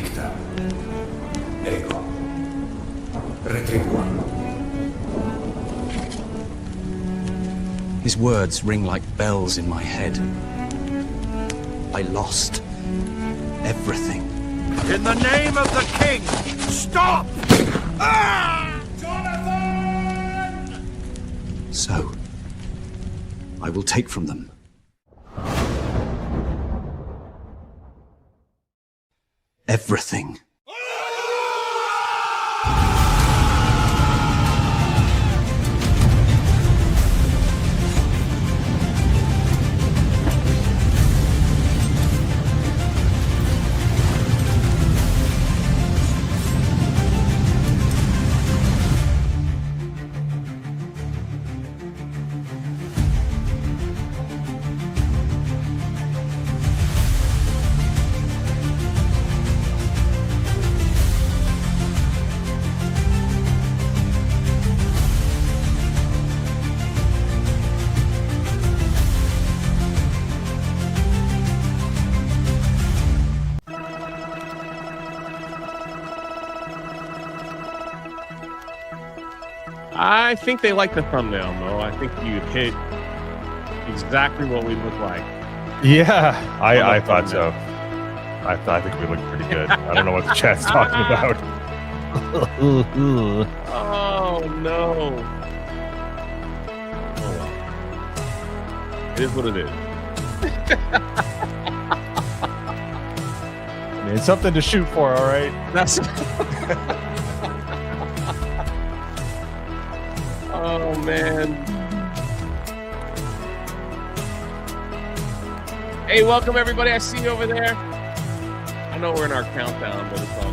Dicta. Ego. Retribuam. His words ring like bells in my head. I lost everything. In the name of the king, stop! Ah! Jonathan! So, I will take from them everything. I think they like the thumbnail, Mo. I think you hit exactly what we look like. Yeah, I thought so. I think we look pretty good. I don't know what the chat's talking about. Oh, no. Oh, well. It is what it is. I mean, it's something to shoot for, all right? That's... Oh, man. Hey, welcome, everybody. I see you over there. I know we're in our countdown, but it's all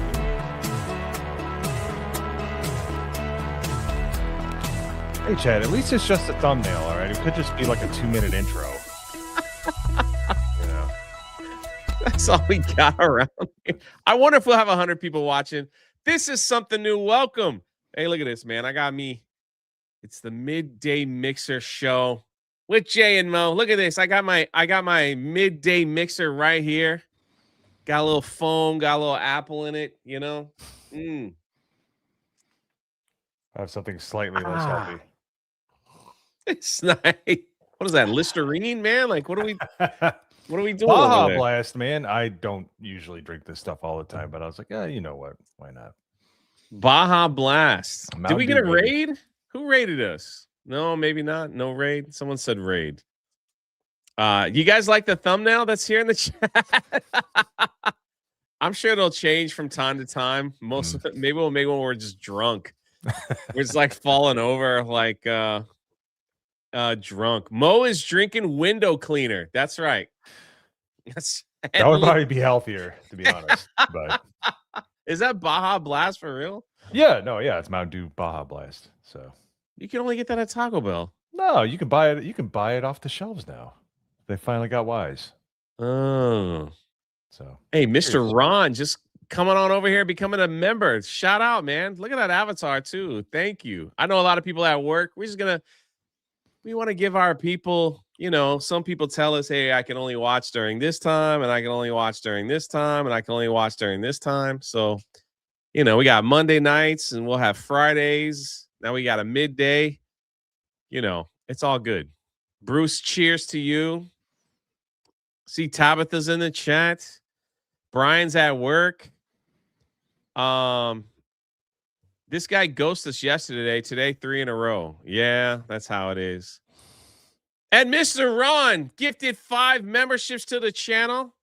good. Hey, Chad, at least it's just a thumbnail, all right? It could just be like a 2-minute intro. You know? That's all we got around here. I wonder if we'll have 100 people watching. This is something new. Welcome. Hey, look at this, man. I got me. It's the Midday Mixer show with Jay and Mo. Look at this. I got my Midday Mixer right here. Got a little foam, got a little apple in it, you know. I have something slightly less healthy. It's nice. What is that? Listerine, man? Like, what are we doing? Baja over there? Blast, man. I don't usually drink this stuff all the time, but I was like, yeah, you know what? Why not? Baja Blast. Did Mountain we get a Dew, baby. raid? Who raided us? No, maybe not. No raid. Someone said raid. You guys like the thumbnail that's here in the chat? I'm sure it'll change from time to time. Most of it, maybe we'll make one where we're just drunk. We're just like falling over like drunk. Mo is drinking window cleaner. That's right. That would probably be healthier, to be honest. But is that Baja Blast for real? yeah, it's Mountain Dew Baja Blast. So You can only get that at Taco Bell. no, you can buy it. You can buy it off the shelves now. They finally got wise. Oh. So Hey, Mr. Ron, just coming on over here, becoming a member. Shout out, man. Look at that avatar, too. Thank you. I know a lot of people at work. We want to give our people, you know, some people tell us, hey, I can only watch during this time, and I can only watch during this time, and I can only watch during this time. So, you know, we got Monday nights, and we'll have Fridays. Now we got a midday. You know, it's all good. Bruce, cheers to you. See, Tabitha's in the chat. Brian's at work. This guy ghosted us yesterday. Today, 3 in a row. Yeah, that's how it is. And Mr. Ron gifted 5 memberships to the channel.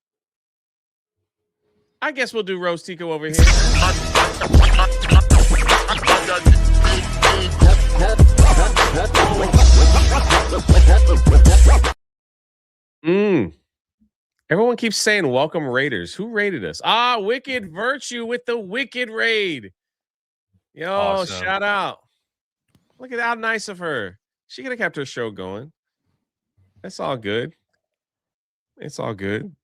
I guess we'll do Rose Tico over here. Everyone keeps saying welcome Raiders. Who raided us? Wicked Virtue with the Wicked Raid. Yo, Awesome. Shout out. Look at how nice of her. She could have kept her show going. That's all good. It's all good.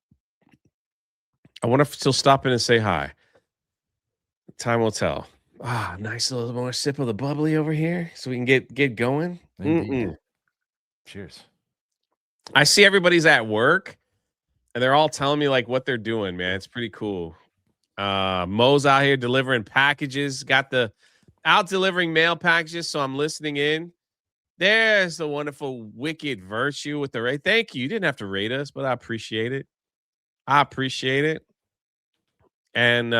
I wonder if she'll stop in and say hi. Time will tell. Nice little more sip of the bubbly over here so we can get going. Cheers. I see everybody's at work and they're all telling me like what they're doing, man. It's pretty cool. Mo's out here delivering packages. Got the out delivering mail packages, so I'm listening in. There's the wonderful Wicked Virtue with the rate. Thank you. You didn't have to rate us, but I appreciate it. I appreciate it. And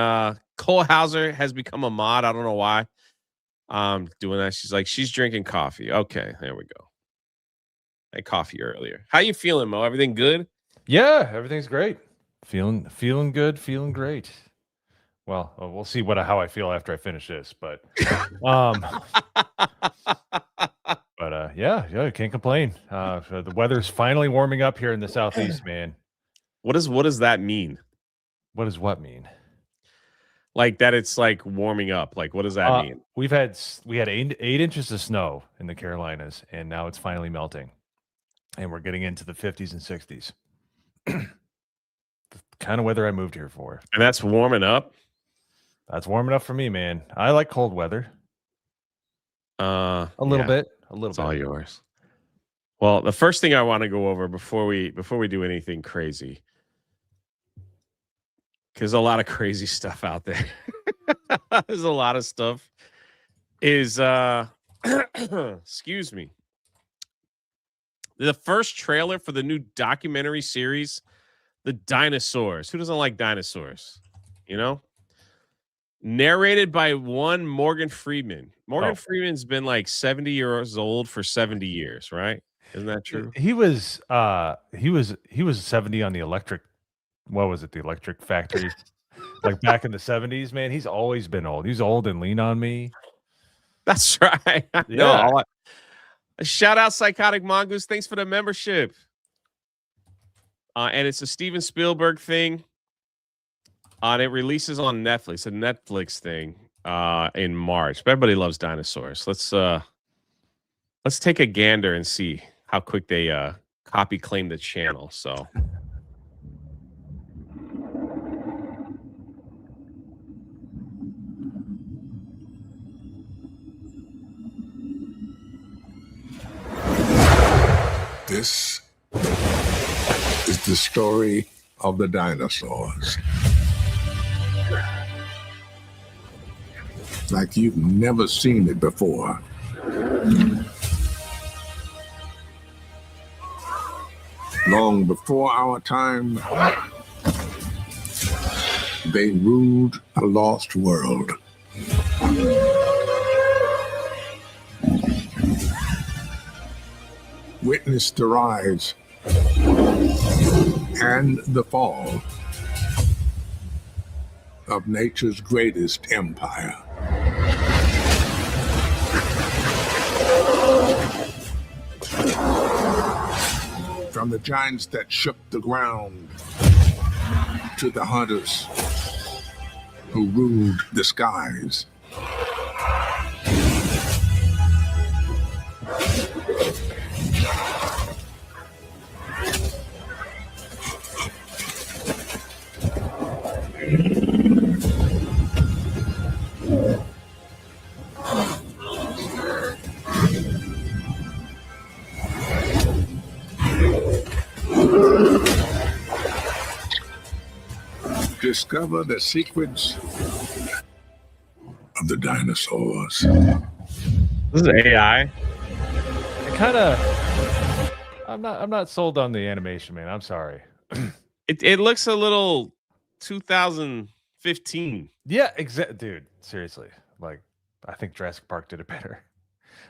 Cole Hauser has become a mod. I don't know why I'm doing that. She's like, she's drinking coffee. Okay, there we go. I had coffee earlier. How you feeling, Mo? Everything good? Yeah, everything's great. Feeling good, feeling great. Well, we'll see how I feel after I finish this, but yeah, can't complain. The weather's finally warming up here in the southeast, man. What does that mean? What does what mean? Like that it's like warming up. Like what does that mean? We had 8 inches of snow in the Carolinas, and now it's finally melting. And we're getting into the 50s and 60s. The kind of weather I moved here for. And that's warming up? That's warm enough for me, man. I like cold weather. A little bit. It's all yours. Well, the first thing I want to go over before we do anything crazy, because a lot of crazy stuff out there. There's a lot of stuff. Is excuse me. The first trailer for the new documentary series, The Dinosaurs. Who doesn't like dinosaurs? You know? Narrated by one Morgan Freeman. Morgan Freeman's been like 70 years old for 70 years, right? Isn't that true? He was 70 on the electric. What was it? The Electric Factory. Like back in the 70s, man. He's always been old. He's old and Lean on Me. That's right. Yeah. No, shout out Psychotic Mongoose. Thanks for the membership. And it's a Steven Spielberg thing. And it releases on Netflix, a Netflix thing in March. But everybody loves dinosaurs. Let's take a gander and see how quick they copy claim the channel. So this is the story of the dinosaurs. Like you've never seen it before. Long before our time, they ruled a lost world. Witnessed the rise and the fall of nature's greatest empire. From the giants that shook the ground to the hunters who ruled the skies. Discover the secrets of the dinosaurs. this is AI. I'm not sold on the animation, man. I'm sorry. It looks a little 2015. Yeah, dude. Seriously, like I think Jurassic Park did it better,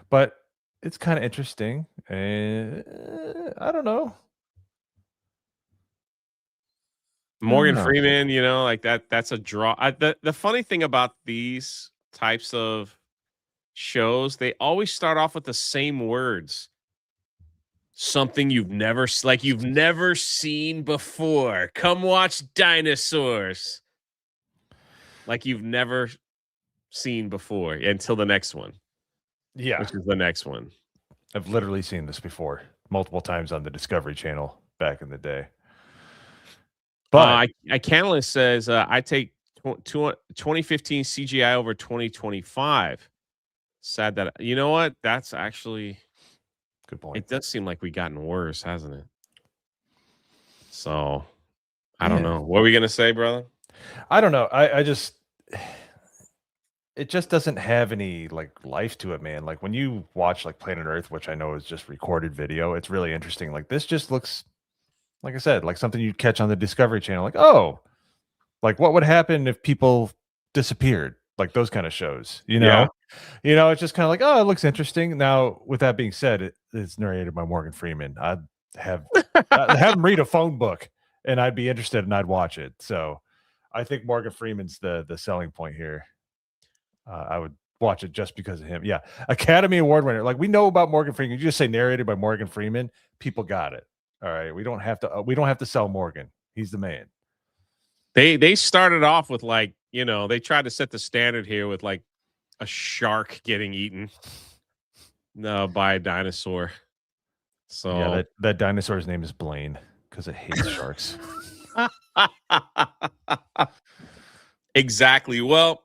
but it's kind of interesting. I don't know. Morgan Freeman, you know, like that's a draw. The funny thing about these types of shows, they always start off with the same words. Something you've never seen before. Come watch dinosaurs. Like you've never seen before until the next one. Yeah. Which is the next one. I've literally seen this before multiple times on the Discovery Channel back in the day. But Canalist says I take 2015 CGI over 2025. Sad that you know what? That's actually good point. It does seem like we've gotten worse, hasn't it? So I don't know. What are we gonna say, brother? I don't know. I just it just doesn't have any like life to it, man. Like when you watch like Planet Earth, which I know is just recorded video, it's really interesting. Like this just looks, like I said, like something you'd catch on the Discovery Channel. Like, oh, like what would happen if people disappeared? Like those kind of shows, you Yeah. know? You know, it's just kind of like, oh, it looks interesting. Now, with that being said, it's narrated by Morgan Freeman. Have I'd have him read a phone book and I'd be interested and I'd watch it. So I think Morgan Freeman's the selling point here. I would watch it just because of him. Yeah, Academy Award winner. Like we know about Morgan Freeman. You just say narrated by Morgan Freeman, people got it. All right, we don't have to. We don't have to sell Morgan. He's the man. They started off with like, they tried to set the standard here with like a shark getting eaten by a dinosaur. So Yeah, that dinosaur's name is Blaine because it hates sharks. Exactly. Well,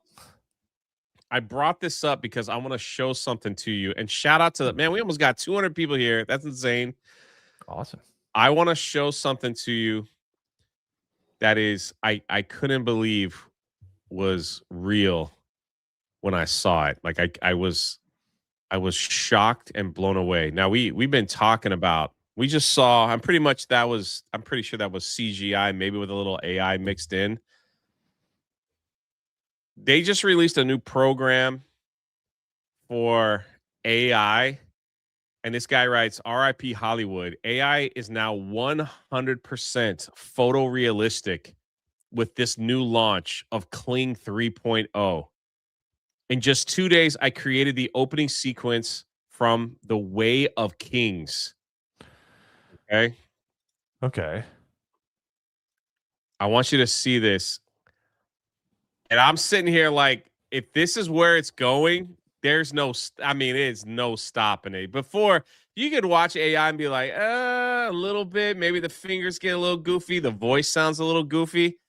I brought this up because I want to show something to you. And shout out to the man. We almost got 200 people here. That's insane. Awesome. I want to show something to you that is I couldn't believe was real when I saw it. Like I was shocked and blown away. Now we've been talking about, we just saw, I'm pretty sure that was CGI, maybe with a little AI mixed in. They just released a new program for AI, and this guy writes, RIP Hollywood. AI is now 100% photorealistic with this new launch of Kling 3.0. In just 2 days, I created the opening sequence from The Way of Kings. Okay. Okay. I want you to see this. And I'm sitting here like, if this is where it's going, there's no, it's no stopping it. Before, you could watch AI and be like, a little bit. Maybe the fingers get a little goofy. The voice sounds a little goofy.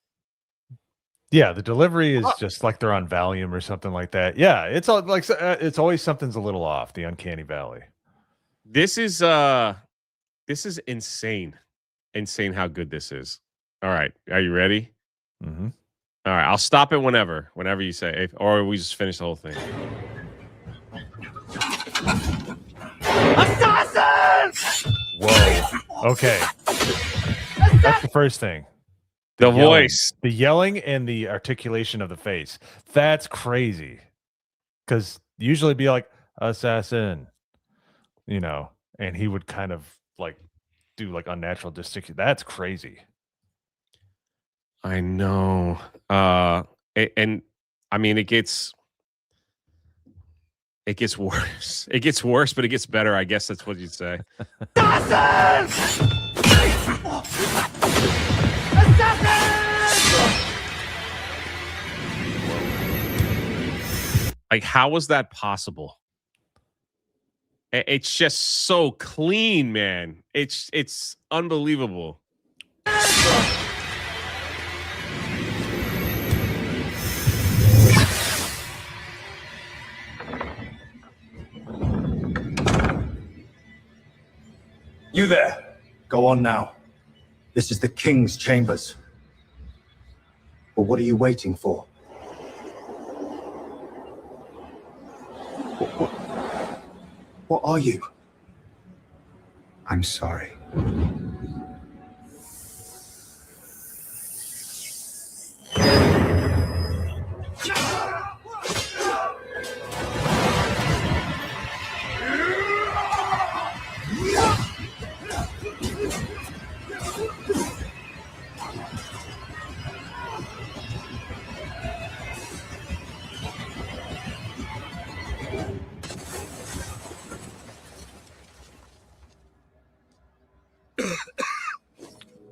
Yeah, the delivery is just like they're on Valium or something like that. Yeah, it's all like it's always something's a little off. The uncanny valley. This is insane. Insane how good this is. All right, are you ready? Mm-hmm. All right, I'll stop it whenever you say, or we just finish the whole thing. Assassin! Whoa. Okay. That's the first thing. The yelling, voice. The yelling and the articulation of the face. That's crazy. Because usually be like, assassin, and he would kind of like do like unnatural gesticulation. That's crazy. I know. And I mean, it gets worse. It gets worse, but it gets better. I guess that's what you'd say. Assassin! Like, how was that possible? It's just so clean, man. It's unbelievable. You there. Go on now. This is the king's chambers. But what are you waiting for? What are you? I'm sorry.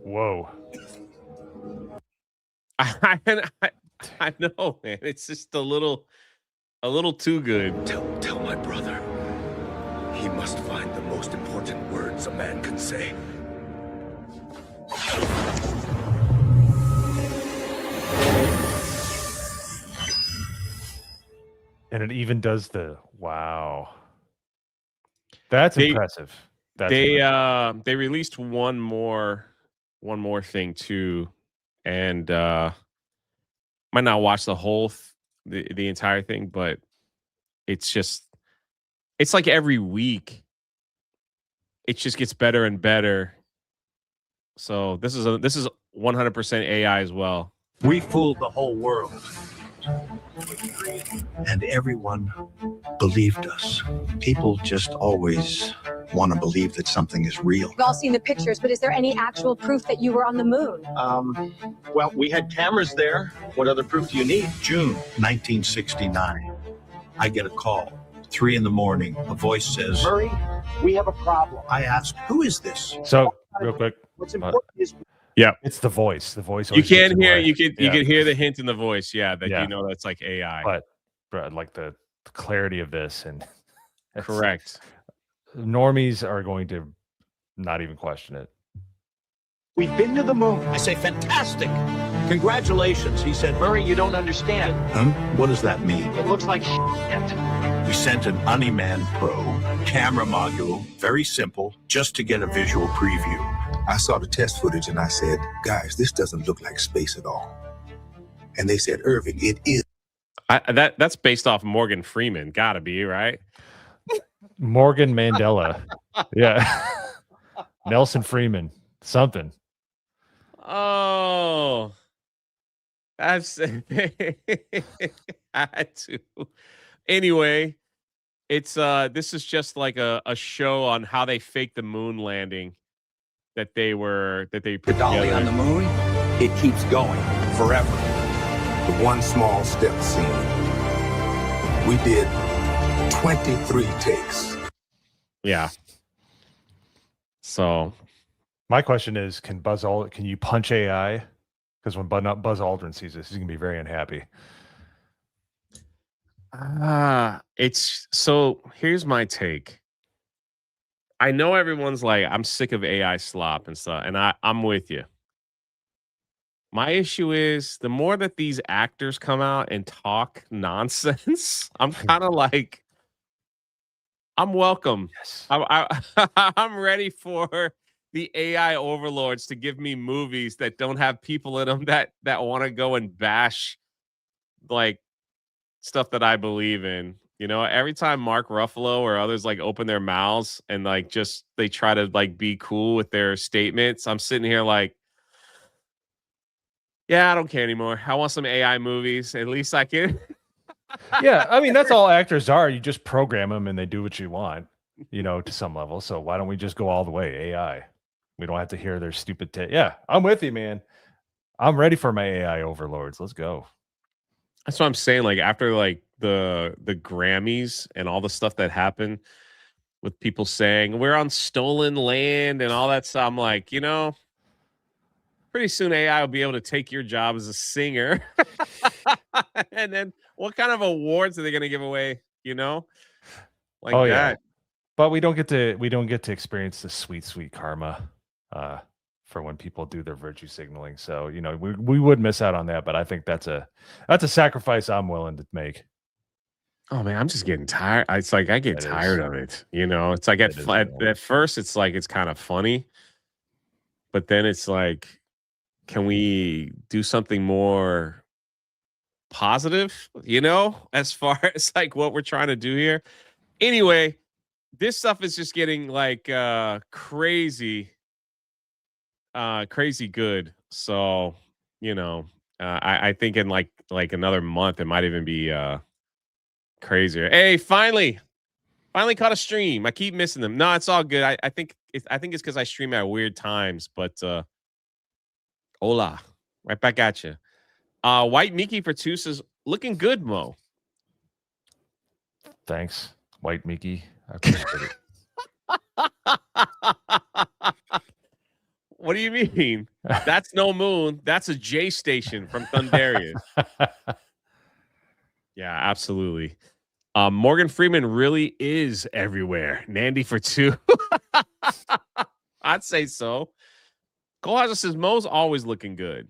Whoa. I know, man. It's just a little too good. Tell my brother. He must find the most important words a man can say. And it even does the wow. That's impressive. They released one more thing too, and Might not watch the whole the entire thing, but it's just it's like every week it just gets better and better. So this is 100% AI as well. We fooled the whole world. And everyone believed us. People just always want to believe that something is real. We've all seen the pictures, but is there any actual proof that you were on the moon? Well, we had cameras there. What other proof do you need? June 1969. I get a call. 3 in the morning. A voice says, Murray, we have a problem. I asked, who is this? So, real quick, What's important is it's the voice. The voice. You always gives can it hear away. you can hear the hint in the voice, that Yeah. you know that's like AI. But like the clarity of this and it's- Correct. normies are going to not even question it. we've been to the moon. I say, fantastic. Congratulations. He said, Murray, you don't understand. What does that mean? It looks like shit. We sent an Uniman Pro camera module, very simple, just to get a visual preview. I saw the test footage and I said, guys, this doesn't look like space at all. And they said, Irving, it is. That's based off Morgan Freeman. Gotta be, right? Morgan Mandela. Yeah. Nelson Freeman. Something. Oh, that's I had to. Anyway, it's this is just like a show on how they faked the moon landing that they put Dolly together. on the moon, it keeps going forever. The one small step scene. We did 23 takes. Yeah. So My question is, can you punch AI? Because when Buzz Aldrin sees this, he's gonna be very unhappy. it's so here's my take. I know everyone's like, I'm sick of AI slop and stuff, and I'm with you. My issue is the more that these actors come out and talk nonsense, I'm kind of like, I'm welcome. Yes. I'm ready for the AI overlords to give me movies that don't have people in them that want to go and bash like stuff that I believe in. You know, every time Mark Ruffalo or others like open their mouths and like just they try to like be cool with their statements, I'm sitting here like, yeah, I don't care anymore. I want some AI movies. At least I can. Yeah, I mean that's all actors are. You just program them and they do what you want, to some level. So why don't we just go all the way AI? We don't have to hear their stupid. Yeah, I'm with you, man. I'm ready for my AI overlords. Let's go. That's what I'm saying. Like after like the Grammys and all the stuff that happened with people saying we're on stolen land and all that stuff, I'm like, pretty soon AI will be able to take your job as a singer. And then what kind of awards are they going to give away? Like Oh, that. yeah. But we don't get to experience the sweet karma for when people do their virtue signaling. So, we would miss out on that, but I think that's a sacrifice I'm willing to make. Oh man, I'm just getting tired. It's like I get tired of it. It's like That is at first it's like it's kind of funny, but then it's like, can we do something more positive? As far as like what we're trying to do here. Anyway, this stuff is just getting like crazy good. So I think in like another month it might even be crazier. Hey, finally caught a stream. I keep missing them. No, it's all good. I think it's because I stream at weird times, but hola, right back at you. White Mickey for 2 says looking good, Mo. Thanks, White Mickey. I appreciate it. What do you mean? That's no moon. That's a J station from Thundarius. Yeah, absolutely. Morgan Freeman really is everywhere. Nandy for 2. I'd say so. Cole Hauser says Mo's always looking good.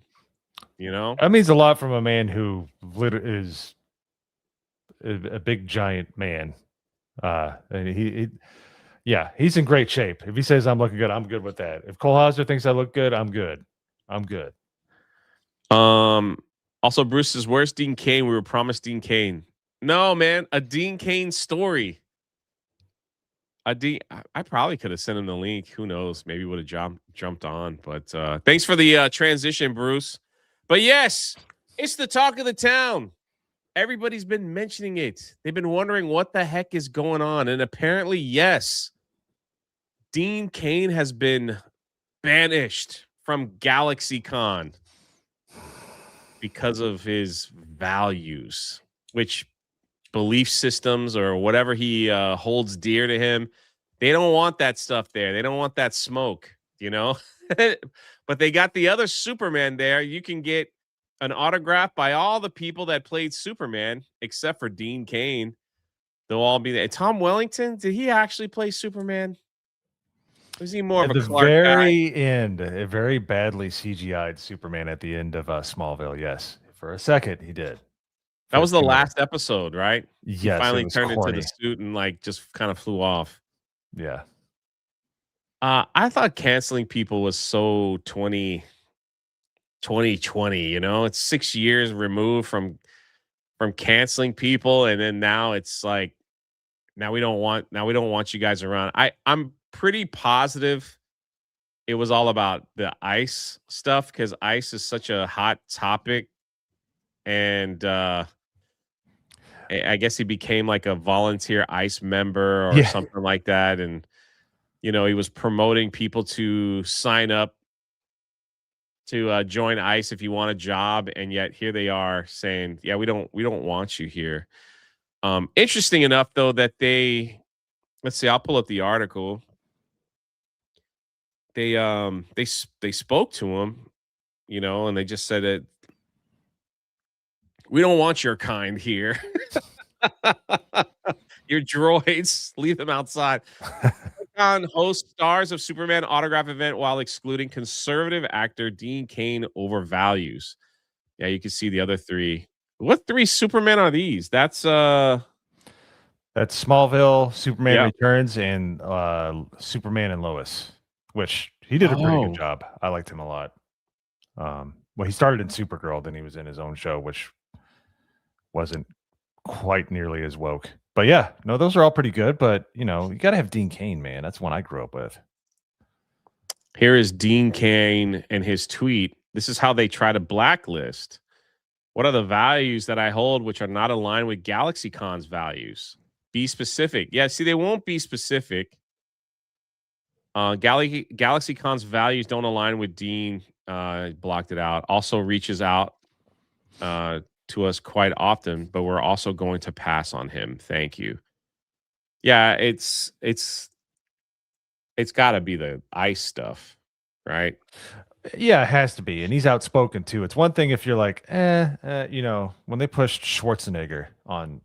That means a lot from a man who is a big giant man. And he's in great shape. If he says I'm looking good, I'm good with that. If Cole Hauser thinks I look good, I'm good. I'm good. Also, Bruce says, "Where's Dean Cain? We were promised Dean Cain." No, man, a Dean Cain story. I probably could have sent him the link. Who knows? Maybe would have jumped on. But thanks for the transition, Bruce. But yes, it's the talk of the town. Everybody's been mentioning it. They've been wondering what the heck is going on. And apparently, yes, Dean Cain has been banished from GalaxyCon because of his values, which belief systems or whatever he holds dear to him. They don't want that stuff there. They don't want that smoke, you know. But they got the other Superman there. You can get an autograph by all the people that played Superman, except for Dean Cain. They'll all be there. Tom Wellington, did he actually play Superman? Was he more At of a the Clark guy? very end, a very badly CGI'd Superman at the end of Smallville. Yes, for a second he did. That was the 2 minutes. last episode, right? Yes, He it finally was turned into corny. the suit and like just kind of flew off. Yeah. I thought canceling people was so 2020, you know? It's 6 years removed from canceling people, and then now it's like now we don't want you guys around. I'm pretty positive it was all about the ICE stuff because ICE is such a hot topic, and I guess he became like a volunteer ICE member or Yeah. something like that, and you know he was promoting people to sign up to join ICE if you want a job, and yet here they are saying, "Yeah, we don't want you here." Interesting enough, though, that let's see, I'll pull up the article. They spoke to him, you know, and they just said that we don't want your kind here. Your droids, leave them outside. On host stars of Superman autograph event while excluding conservative actor Dean Cain over values. Yeah, you can see the other three. What 3 Supermen are these? That's Smallville, Superman Yeah. Returns, and Superman and Lois, which he did a pretty Oh. good job. I liked him a lot. Well, he started in Supergirl, then he was in his own show, which wasn't quite nearly as woke. But yeah, no, those are all pretty good. But you know, you got to have Dean Cain, man. That's one I grew up with. Here is Dean Cain and his tweet. This is how they try to blacklist. What are the values that I hold which are not aligned with GalaxyCon's values? Be specific. Yeah, see, they won't be specific. GalaxyCon's values don't align with Dean. Blocked it out. Also reaches out to us quite often, but we're also going to pass on him. Thank you. Yeah, it's got to be the ICE stuff, right? Yeah, it has to be, and he's outspoken too. It's one thing if you're like, you know, when they pushed Schwarzenegger on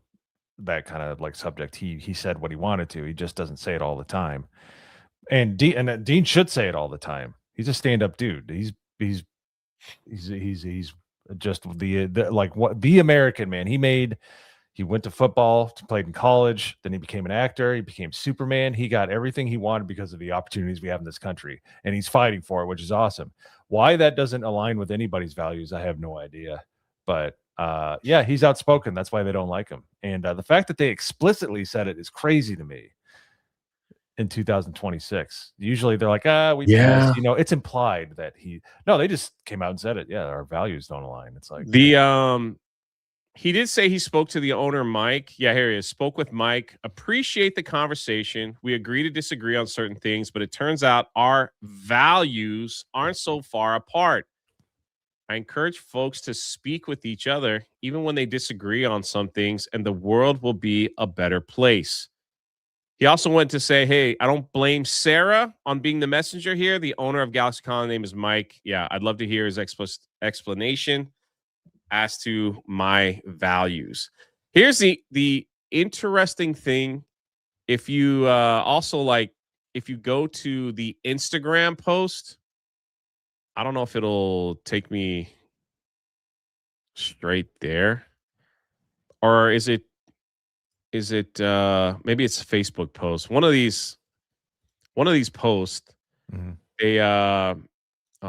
that kind of like subject, he said what he wanted to. He just doesn't say it all the time. And Dean should say it all the time. He's a stand-up dude. He's just the like what the American man. He went to football, played in college, then he became an actor, he became Superman. He got everything he wanted because of the opportunities we have in this country, and he's fighting for it, which is awesome. Why that doesn't align with anybody's values, I have no idea. But yeah, he's outspoken. That's why they don't like him. And the fact that they explicitly said it is crazy to me. In 2026, usually they're like, Yeah. you know, it's implied that they just came out and said it. Yeah, our values don't align. It's like he did say he spoke to the owner, Mike. Yeah, here he is. Spoke with Mike. Appreciate the conversation. We agree to disagree on certain things, but it turns out our values aren't so far apart. I encourage folks to speak with each other, even when they disagree on some things, and the world will be a better place. He also went to say, hey, I don't blame Sarah on being the messenger here. The owner of GalaxyCon, name is Mike. Yeah, I'd love to hear his explanation as to my values. Here's the interesting thing. If you if you go to the Instagram post, I don't know if it'll take me straight there. Or is it maybe it's a Facebook post. One of these posts, oh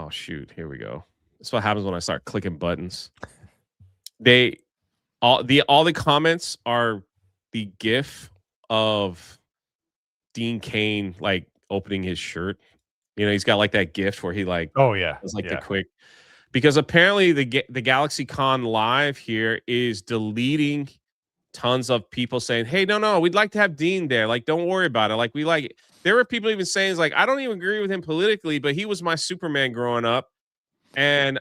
shoot, here we go. That's what happens when I start clicking buttons. they all the comments are the gif of Dean Cain like opening his shirt. You know, he's got like that gift where he like Oh yeah, does like the yeah. quick, because apparently the Galaxy Con live here is deleting tons of people saying, "Hey, no, we'd like to have Dean there. Like, don't worry about it. Like, we like." There were people even saying, "Like, I don't even agree with him politically, but he was my Superman growing up, and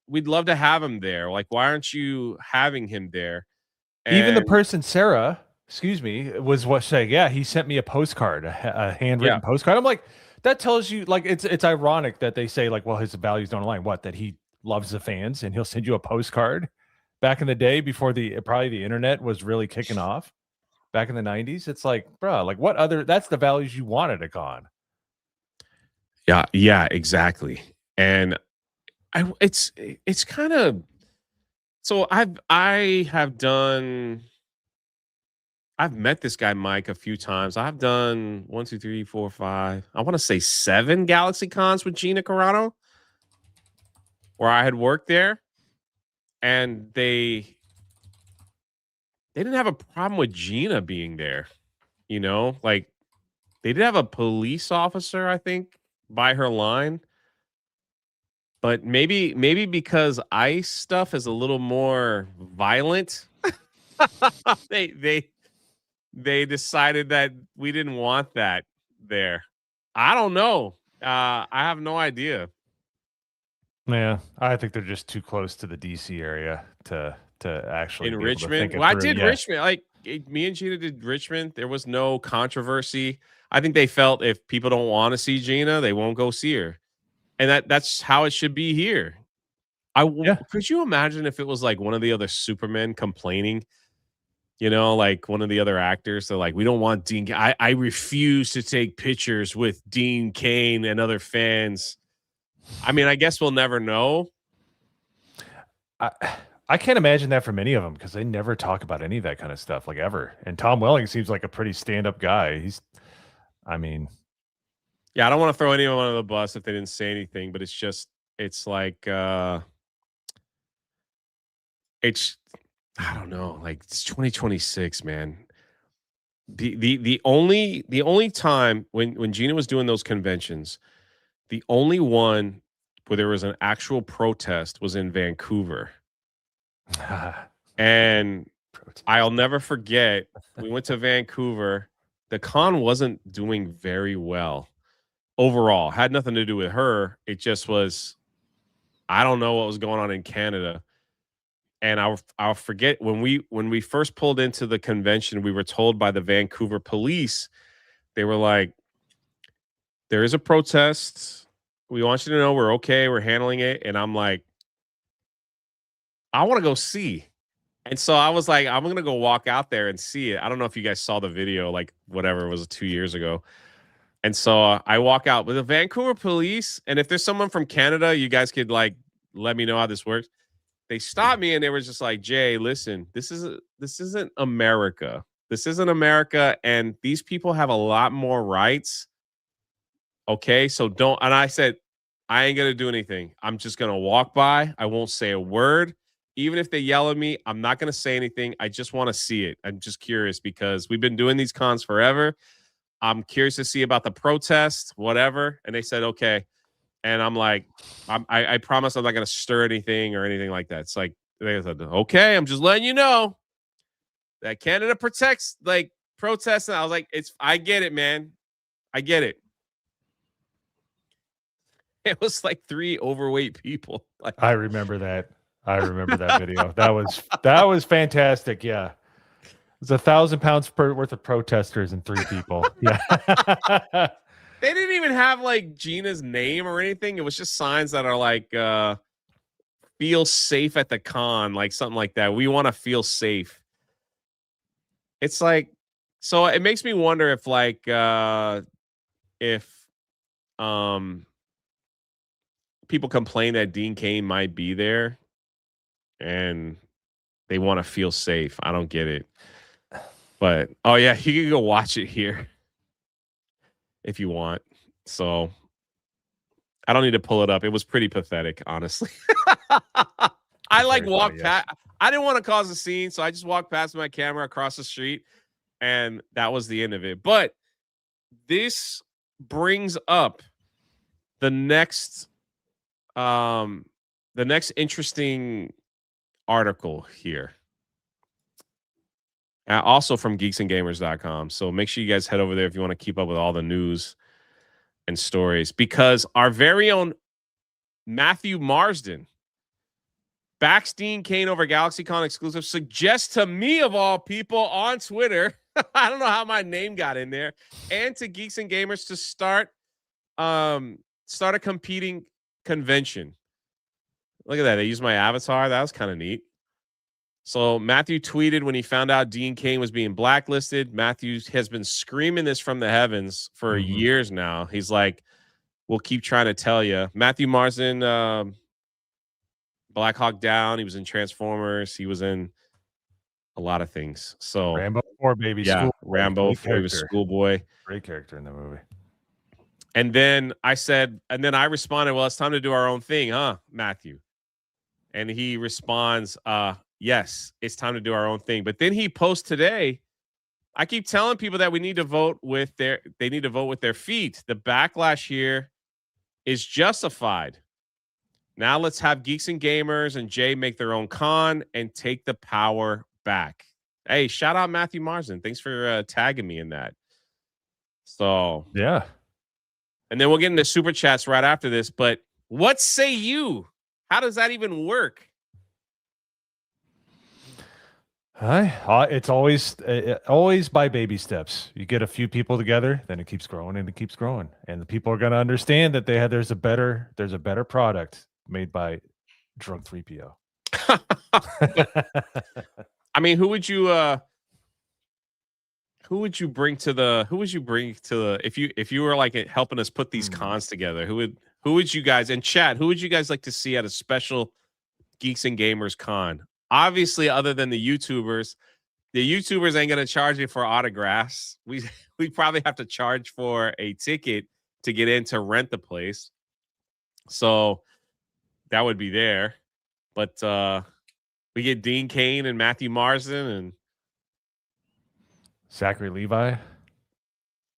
we'd love to have him there. Like, why aren't you having him there?" Even the And person, Sarah, excuse me, was what saying, yeah, he sent me a postcard, a yeah, handwritten postcard. I'm like, that tells you, like, it's ironic that they say, like, well, his values don't align. What, that he loves the fans and he'll send you a postcard back in the day before probably the internet was really kicking off back in the 90s. It's like, bro, like, what other, that's the values you want at a con. yeah, exactly. And it's kind of, so I've met this guy Mike a few times. I've done 1, 2, 3, 4, 5. I want to say 7 Galaxy Cons with Gina Carano, where I had worked there, and they didn't have a problem with Gina being there. You know, like they did have a police officer, I think, by her line, but maybe because ICE stuff is a little more violent, they they decided that we didn't want that there. I don't know. I have no idea. Yeah, I think they're just too close to the DC area to actually In be able to think Richmond, it well, I through. did Yeah. Richmond. Like me and Gina did Richmond. There was no controversy. I think they felt if people don't want to see Gina, they won't go see her, and that's how it should be here. Yeah. Could you imagine if it was like one of the other Supermen complaining? You know, like one of the other actors. They're like, we don't want Dean. I refuse to take pictures with Dean Cain and other fans. I mean, I guess we'll never know. I can't imagine that for many of them because they never talk about any of that kind of stuff, like, ever. And Tom Welling seems like a pretty stand-up guy. I mean, Yeah, I don't want to throw anyone under the bus if they didn't say anything, but it's like it's I don't know, like it's 2026, man. The only time when Gina was doing those conventions, the only one where there was an actual protest was in Vancouver. And I'll never forget, we went to Vancouver. The con wasn't doing very well overall. Had nothing to do with her. It just was, I don't know what was going on in Canada. And I'll forget when we first pulled into the convention, we were told by the Vancouver police, they were like, there is a protest. We want you to know we're okay. We're handling it. And I'm like, I want to go see. And so I was like, I'm gonna go walk out there and see it. I don't know if you guys saw the video, like whatever it was 2 years ago. And so I walk out with the Vancouver police. And if there's someone from Canada, you guys could like let me know how this works. They stopped me and they were just like, Jay, listen, this isn't America. This isn't America, and these people have a lot more rights. Okay, so don't. And I said, I ain't gonna do anything. I'm just gonna walk by. I won't say a word. Even if they yell at me, I'm not gonna say anything. I just want to see it. I'm just curious because we've been doing these cons forever. I'm curious to see about the protest, whatever. And they said, okay. And I'm like, I promise I'm not gonna stir anything or anything like that. It's like they said, okay, I'm just letting you know that Canada protects like protests. And I was like, I get it, man. I get it. It was like 3 overweight people. Like, I remember that. I remember that video. That was fantastic. Yeah. It was 1,000 pounds worth of protesters and 3 people. Yeah. they didn't even have like Gina's name or anything. It was just signs that are like feel safe at the con, like something like that. We want to feel safe. It's like, so it makes me wonder if like if people complain that Dean Cain might be there and they want to feel safe. I don't get it. But oh yeah, you can go watch it here if you want. So I don't need to pull it up. It was pretty pathetic, honestly. I It's like very funny, walked yes. past. I didn't want to cause a scene, so I just walked past my camera across the street, and that was the end of it. But this brings up the next interesting article here. Also from geeksandgamers.com. So make sure you guys head over there if you want to keep up with all the news and stories, because our very own Matthew Marsden backs Dean Cain over GalaxyCon exclusive, suggests to me of all people on Twitter. I don't know how my name got in there, and to Geeks and Gamers to start a competing convention. Look at that. They used my avatar. That was kind of neat. So Matthew tweeted when he found out Dean Cain was being blacklisted. Matthew has been screaming this from the heavens for years now. He's like, we'll keep trying to tell you. Matthew Marsden, Black Hawk Down. He was in Transformers. He was in a lot of things. So Rambo 4, baby. yeah, School Rambo 4. He was Schoolboy. Great character in the movie. And then I responded, well, it's time to do our own thing, huh, Matthew? And he responds, yes, it's time to do our own thing. But then he posts today, I keep telling people that they need to vote with their feet. The backlash here is justified. Now let's have Geeks and Gamers and Jay make their own con and take the power back. Hey, shout out Matthew Marsden. Thanks for tagging me in that. So yeah. And then we'll get into super chats right after this. But what say you? How does that even work? It's always by baby steps. You get a few people together, then it keeps growing and it keeps growing, and the people are going to understand that there's a better product made by drunk 3PO. I mean, who would you bring to the if you were like helping us put these cons together? Who would you guys, and chat, who would you guys like to see at a special Geeks and Gamers con? Obviously, other than the YouTubers ain't gonna charge you for autographs. We probably have to charge for a ticket to get in to rent the place. So that would be there. But we get Dean Cain and Matthew Marsden and Zachary Levi.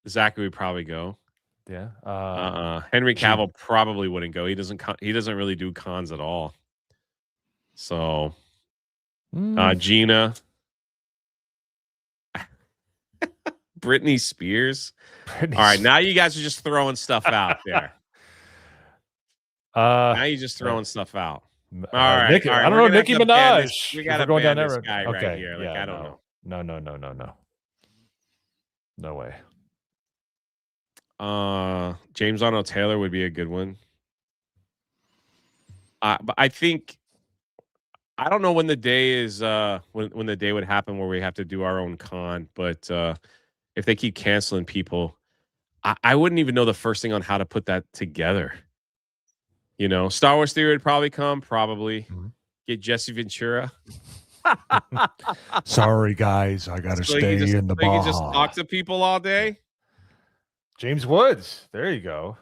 Zachary would probably go. Yeah. Henry Cavill probably wouldn't go. He doesn't really do cons at all. So Gina. Britney Spears. All right, now you guys are just throwing stuff out there. Now you're just throwing stuff out. All right. Nicki, all right. I don't know, Nicki Minaj. We got to going ban down this that guy road. right here. Like, yeah, I don't know. No way. James Arnold Taylor would be a good one. But I think I don't know when the day is when the day would happen where we have to do our own con, but if they keep canceling people, I wouldn't even know the first thing on how to put that together. You know, Star Wars Theory would probably come, get Jesse Ventura. Sorry, guys, I got to stay in the bar. You just talk to people all day. James Woods, there you go.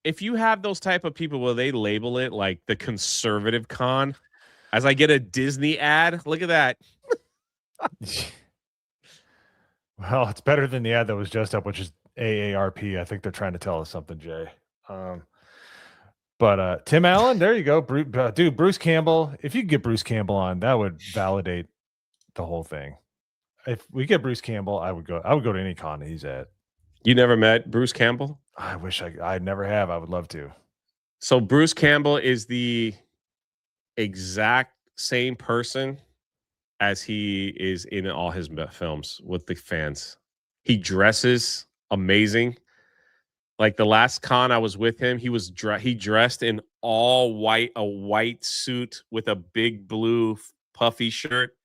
If you have those type of people, will they label it like the conservative con? As I get a Disney ad, look at that. Well, it's better than the ad that was just up, which is AARP. I think they're trying to tell us something, Jay. But Tim Allen, there you go. Bruce Campbell. If you could get Bruce Campbell on, that would validate the whole thing. If we get Bruce Campbell, I would go to any con he's at. You never met Bruce Campbell? I wish I never have. I would love to. So Bruce Campbell is the exact same person as he is in all his films with the fans. He dresses amazing. Like the last con I was with him, he dressed in all white, a white suit with a big blue puffy shirt,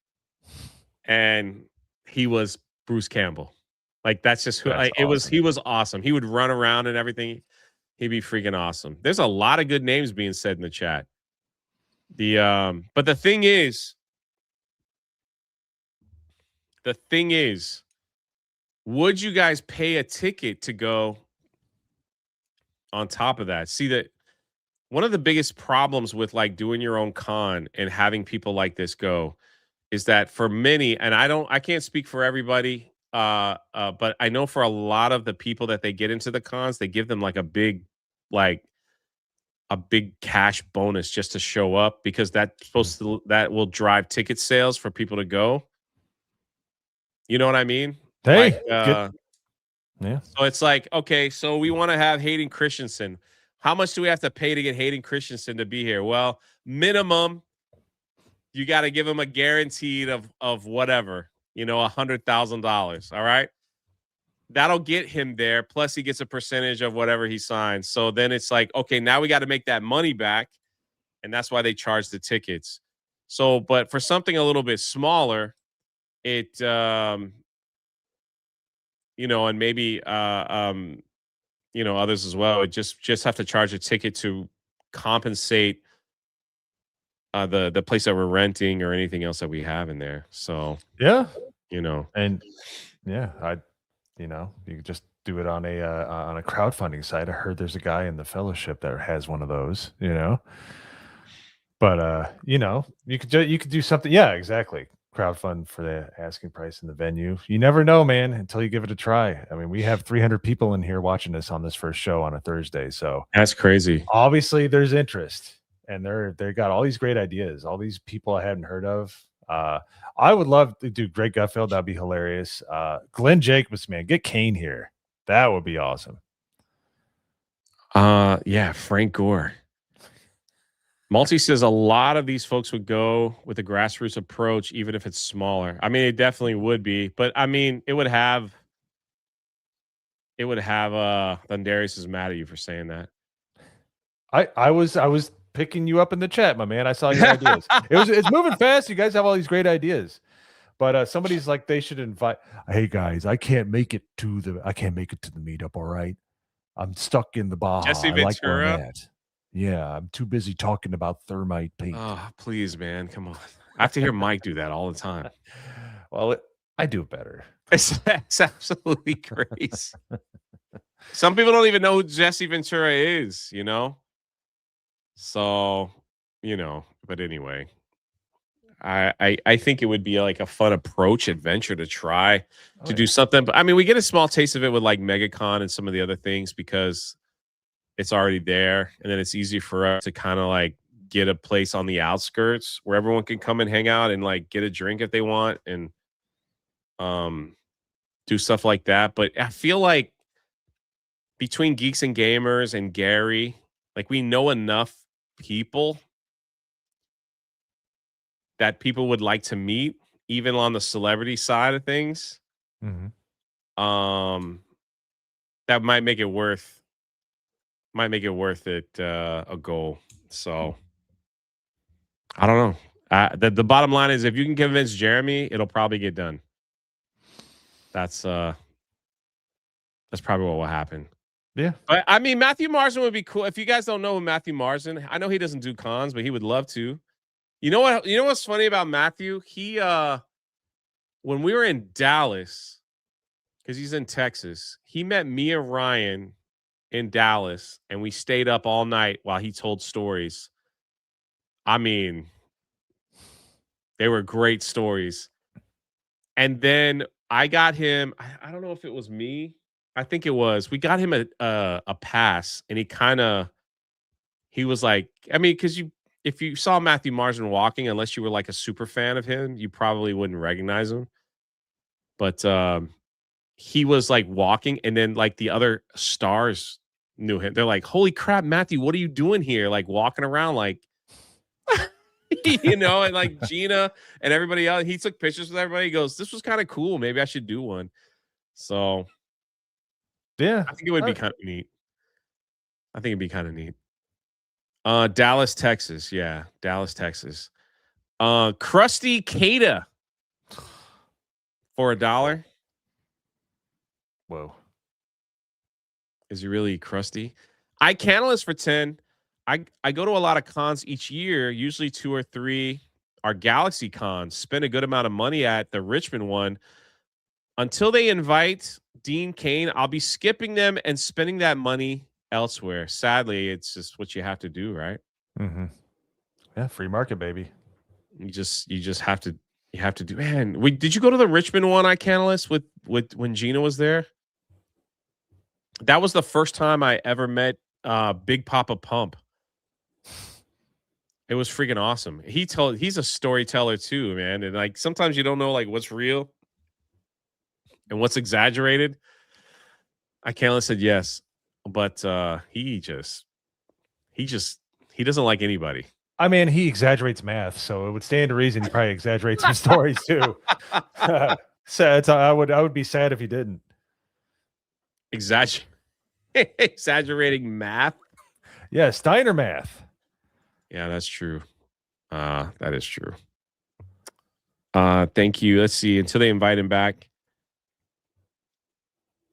and he was Bruce Campbell. Like that's just who it was. He was awesome. He would run around and everything. He'd be freaking awesome. There's a lot of good names being said in the chat. But the thing is, would you guys pay a ticket to go on top of that? See that one of the biggest problems with like doing your own con and having people like this go is that for many, and I can't speak for everybody, but I know for a lot of the people that they get into the cons, they give them like a big cash bonus just to show up because that will drive ticket sales for people to go. You know what I mean? Hey, Like, yeah. so it's like, okay, so we want to have Hayden Christensen. How much do we have to pay to get Hayden Christensen to be here? Well, minimum, you got to give him a guaranteed of whatever, $100,000. All right. That'll get him there. Plus, he gets a percentage of whatever he signs. So then it's like, okay, now we got to make that money back. And that's why they charge the tickets. So, but for something a little bit smaller, it, and maybe, others as well, it just have to charge a ticket to compensate the place that we're renting or anything else that we have in there. So, Yeah. And yeah, you could just do it on a crowdfunding site. I heard there's a guy in the fellowship that has one of those, But you could do something. Yeah, exactly. Crowdfund for the asking price in the venue. You never know, man, until you give it a try. I mean, we have 300 people in here watching us on this first show on a Thursday, so that's crazy. Obviously, there's interest, and they got all these great ideas. All these people I hadn't heard of. I would love to do Greg Gutfeld. That'd be hilarious. Glenn Jacobs, man, get Cain here. That would be awesome. Yeah, Frank Gore. Multi says a lot of these folks would go with a grassroots approach, even if it's smaller. I mean, it definitely would be, but I mean, it would have. Thundarius is mad at you for saying that. I was picking you up in the chat, my man. I saw your ideas. It's moving fast. You guys have all these great ideas, but somebody's like they should invite. Hey guys, I can't make it to the meetup. All right, I'm stuck in the Baja. Jesse I like where Ventura. I'm at. Yeah, I'm too busy talking about thermite paint. Oh, please, man, come on. I have to hear Mike do that all the time. Well, I do better. It's absolutely crazy. Some people don't even know who Jesse Ventura is, So, but anyway, I think it would be like a fun adventure to try to do something. But I mean, we get a small taste of it with like MegaCon and some of the other things because it's already there. And then it's easy for us to kind of like get a place on the outskirts where everyone can come and hang out and like get a drink if they want and do stuff like that. But I feel like between Geeks and Gamers and Gary, like we know enough people that people would like to meet, even on the celebrity side of things. Mm-hmm. That might make it worth it a goal. So I don't know. The bottom line is if you can convince Jeremy, it'll probably get done. That's probably what will happen. Yeah. But I mean, Matthew Marsden would be cool. If you guys don't know Matthew Marsden, I know he doesn't do cons, but he would love to. You know what? You know what's funny about Matthew? He when we were in Dallas, because he's in Texas, he met me and Ryan in Dallas, and we stayed up all night while he told stories. I mean, they were great stories. And then I got him. I don't know if it was me. I think it was. We got him a pass, and he was like, I mean, because if you saw Matthew Marsden walking, unless you were like a super fan of him, you probably wouldn't recognize him. But he was like walking, and then like the other stars knew him. They're like, "Holy crap, Matthew, what are you doing here?" Like walking around, like, and like Gina and everybody else. He took pictures with everybody. He goes, "This was kind of cool. Maybe I should do one." So, yeah, I think it would be kind of neat. I think it'd be kind of neat. Dallas, Texas. Yeah, Dallas, Texas. Krusty Kada for $1. Whoa. Is he really crusty? I Canalist for 10. I go to a lot of cons each year, usually 2 or 3 are Galaxy cons. Spend a good amount of money at the Richmond one. Until they invite Dean Cain, I'll be skipping them and spending that money elsewhere. Sadly, it's just what you have to do, right? Mm-hmm. Yeah, free market, baby. You just have to do. Man, did you go to the Richmond one, iCanalist, with when Gina was there? That was the first time I ever met Big Papa Pump. It was freaking awesome. He's a storyteller too, man. And like sometimes you don't know like what's real and what's exaggerated. iCanalist said yes, but he doesn't like anybody. I mean, he exaggerates math, so it would stand to reason he probably exaggerates some stories too. Sad. I would be sad if he didn't. Exaggerating math. Yeah, Steiner math. Yeah, that's true. That is true. Thank you. Let's see. Until they invite him back.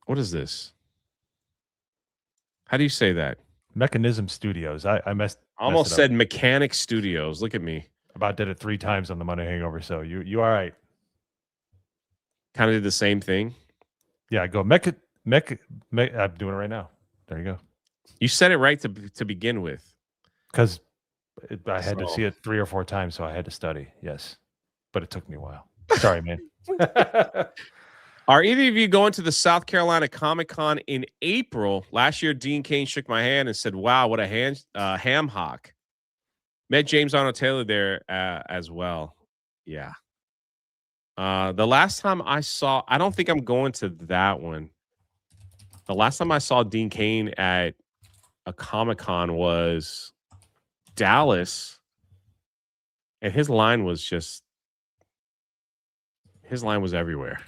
What is this? How do you say that? Mechanism Studios. I almost said Mechanic Studios. Look at me. About did it 3 times on the Monday Hangover. So you all right? Kind of did the same thing. Yeah, go mech. I'm doing it right now. There you go. You said it right to begin with. Because I had to see it 3 or 4 times, so I had to study. Yes, but it took me a while. Sorry, man. Are either of you going to the South Carolina Comic-Con in April? Last year, Dean Cain shook my hand and said, wow, what a ham hock. Met James Arnold Taylor there as well. Yeah. The last time I don't think I'm going to that one. The last time I saw Dean Cain at a Comic-Con was Dallas. And his line was everywhere.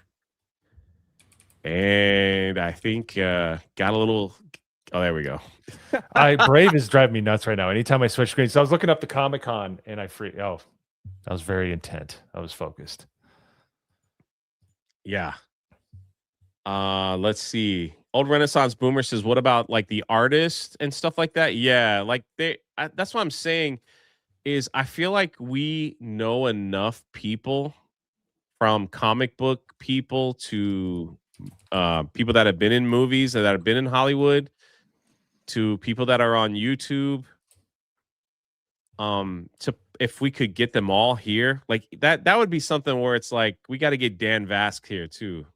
And I think got a little. Oh, there we go. Brave is driving me nuts right now. Anytime I switch screens, so I was looking up the Comic-Con and I was very intent. I was focused. Yeah. Let's see. Old Renaissance Boomer says, "What about like the artists and stuff like that?" Yeah, like that's what I'm saying. Is I feel like we know enough people, from comic book people to people that have been in movies and that have been in Hollywood, to people that are on YouTube. To if we could get them all here, like that would be something where it's like we got to get Dan Vask here too.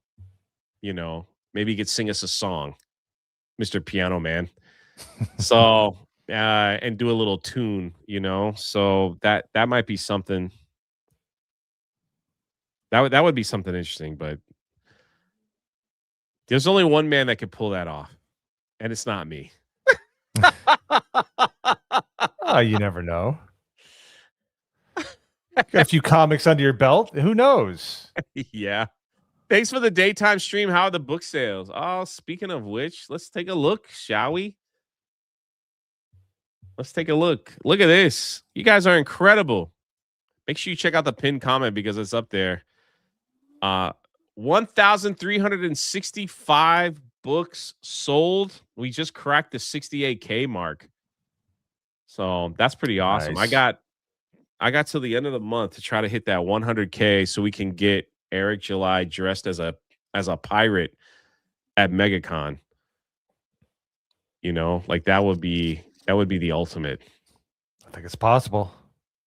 You know, maybe he could sing us a song, Mr. Piano Man. So and do a little tune, you know. So that might be something. That would be something interesting, but there's only one man that could pull that off, and it's not me. Oh, you never know. Got a few comics under your belt. Who knows? Yeah. Thanks for the daytime stream. How are the book sales? Oh, speaking of which, let's take a look, shall we? Let's take a look. Look at this. You guys are incredible. Make sure you check out the pinned comment because it's up there. 1,365 books sold. We just cracked the 68K mark. So that's pretty awesome. Nice. I got till the end of the month to try to hit that 100K so we can get Eric July dressed as a pirate at MegaCon. You know, like that would be the ultimate. I think it's possible.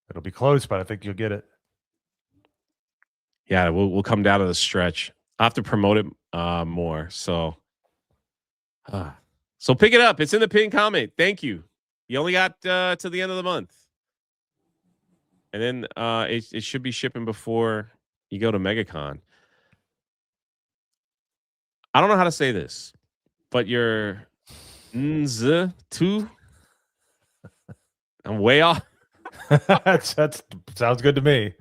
It'll be close, but I think you'll get it. Yeah, we'll come down to the stretch. I have to promote it more. So pick it up. It's in the pinned comment. Thank you. You only got to the end of the month. And then it should be shipping before you go to MegaCon. I don't know how to say this, but your two. I'm way off. That's sounds good to me.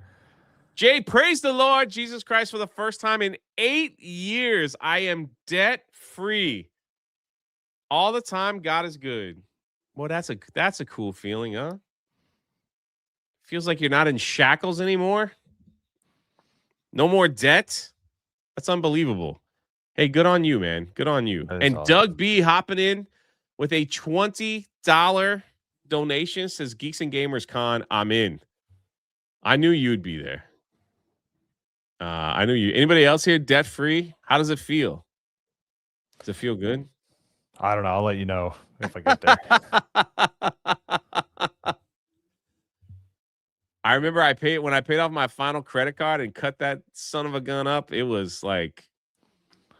Jay, praise the Lord Jesus Christ for the first time in 8 years. I am debt free. All the time, God is good. Well, that's a cool feeling, huh? Feels like you're not in shackles anymore. No more debt. That's unbelievable. Hey, good on you, man. Good on you. And awesome. Doug B hopping in with a $20 donation, says Geeks and Gamers Con. I'm in. I knew you'd be there. I knew you. Anybody else here debt free? How does it feel? Does it feel good? I don't know. I'll let you know if I get there. I remember when I paid off my final credit card and cut that son of a gun up. It was like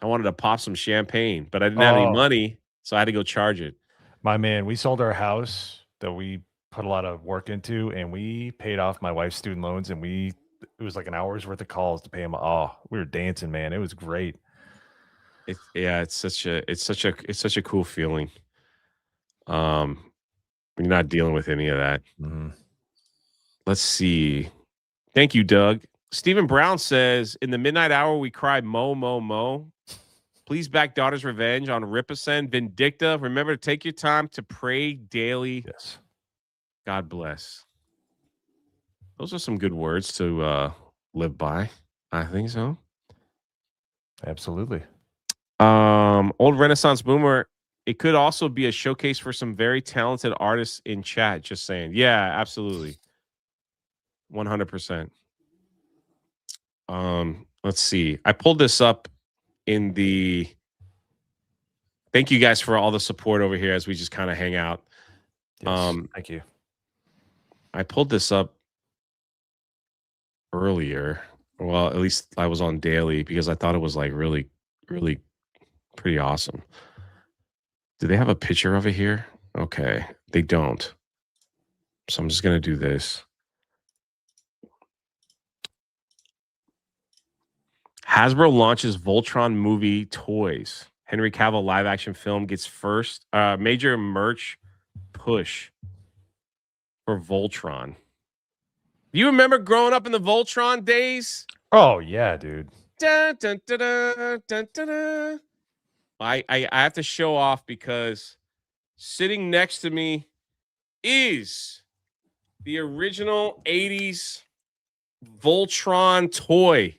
I wanted to pop some champagne, but I didn't have any Oh, money, so I had to go charge it. my man, we sold our house that we put a lot of work into, and we paid off my wife's student loans, and it was like an hour's worth of calls to pay them. Oh, we were dancing, man. It was great. It's such a cool feeling. When you're not dealing with any of that. Mhm. Let's see. Thank you, Doug. Stephen Brown says, in the midnight hour, we cry mo, mo, mo. Please back Daughter's Revenge on Ripascend. Vindicta. Remember to take your time to pray daily. Yes. God bless. Those are some good words to live by. I think so. Absolutely. Old Renaissance Boomer. It could also be a showcase for some very talented artists in chat. Just saying. Yeah, absolutely. 100%. Let's see. I pulled this up in the. Thank you guys for all the support over here as we just kind of hang out. Yes. Thank you. I pulled this up earlier. Well, at least I was on daily because I thought it was like really, really pretty awesome. Do they have a picture of it here? Okay, they don't. So I'm just gonna do this. Hasbro launches Voltron movie toys. Henry Cavill live action film gets first major merch push for Voltron. Do you remember growing up in the Voltron days? Oh yeah, dude. Dun, dun, dun, dun, dun, dun, dun. I have to show off because sitting next to me is the original 80s Voltron toy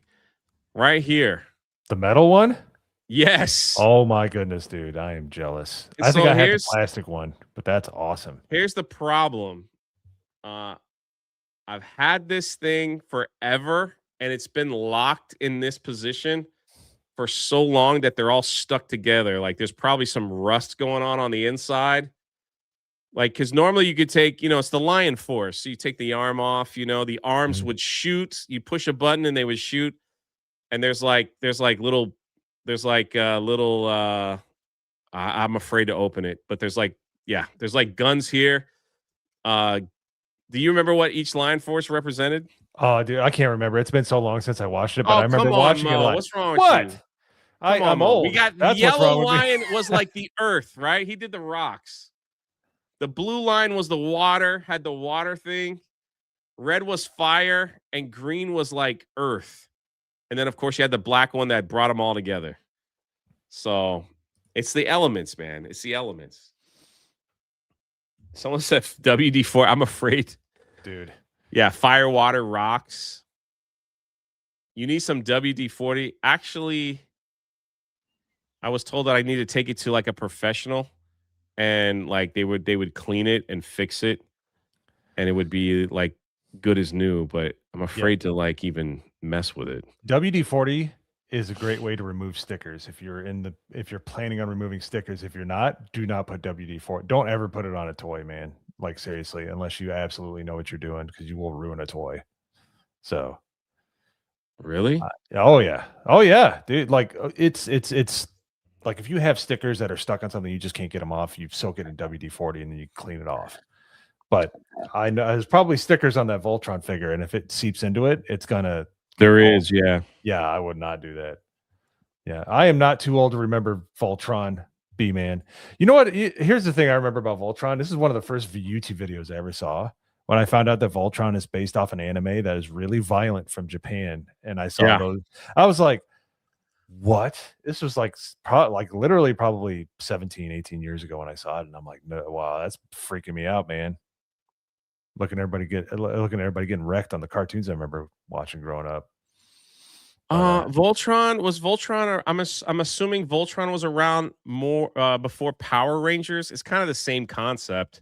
right here. The metal one? Yes. Oh my goodness, dude. I am jealous. And I think so I had the plastic one, but that's awesome. Here's the problem. I've had this thing forever, and it's been locked in this position for so long that they're all stuck together. Like there's probably some rust going on the inside. Like, because normally you could take, it's the Lion Force. So you take the arm off, the arms would shoot. You push a button and they would shoot. And I'm afraid to open it, but there's like guns here. Do you remember what each Lion Force represented? Oh, dude, I can't remember. It's been so long since I watched it, but I remember come on, watching Mo. it. Like, what's wrong with what? you? I'm old. We got That's the what's yellow wrong with me. lion was like the earth, right? He did the rocks. The blue line was the water, had the water thing. Red was fire, and green was like earth. And then, of course, you had the black one that brought them all together. So it's the elements, man. It's the elements. Someone said WD-4. I'm afraid. Dude. Yeah, fire, water, rocks. You need some WD-40. Actually, I was told that I need to take it to like a professional, and like they would clean it and fix it, and it would be like good as new. But I'm afraid to like even mess with it. WD-40 is a great way to remove stickers. If you're planning on removing stickers, if you're not, do not put WD-40. Don't ever put it on a toy, man. Like seriously, unless you absolutely know what you're doing, because you will ruin a toy. So, really? Oh yeah, dude. Like it's like if you have stickers that are stuck on something, you just can't get them off. You soak it in WD-40 and then you clean it off. But I know there's probably stickers on that Voltron figure, and if it seeps into it, it's gonna. There is, yeah. Yeah, I would not do that. Yeah, I am not too old to remember Voltron, B-Man. You know what? Here's the thing I remember about Voltron. This is one of the first YouTube videos I ever saw. When I found out that Voltron is based off an anime that is really violent from Japan, and I saw those, I was like, what? This was like literally probably 17, 18 years ago when I saw it, and I'm like, no, wow, that's freaking me out, man. Looking at everybody getting wrecked on the cartoons I remember watching growing up. Voltron, or I'm assuming Voltron was around more before Power Rangers. It's kind of the same concept.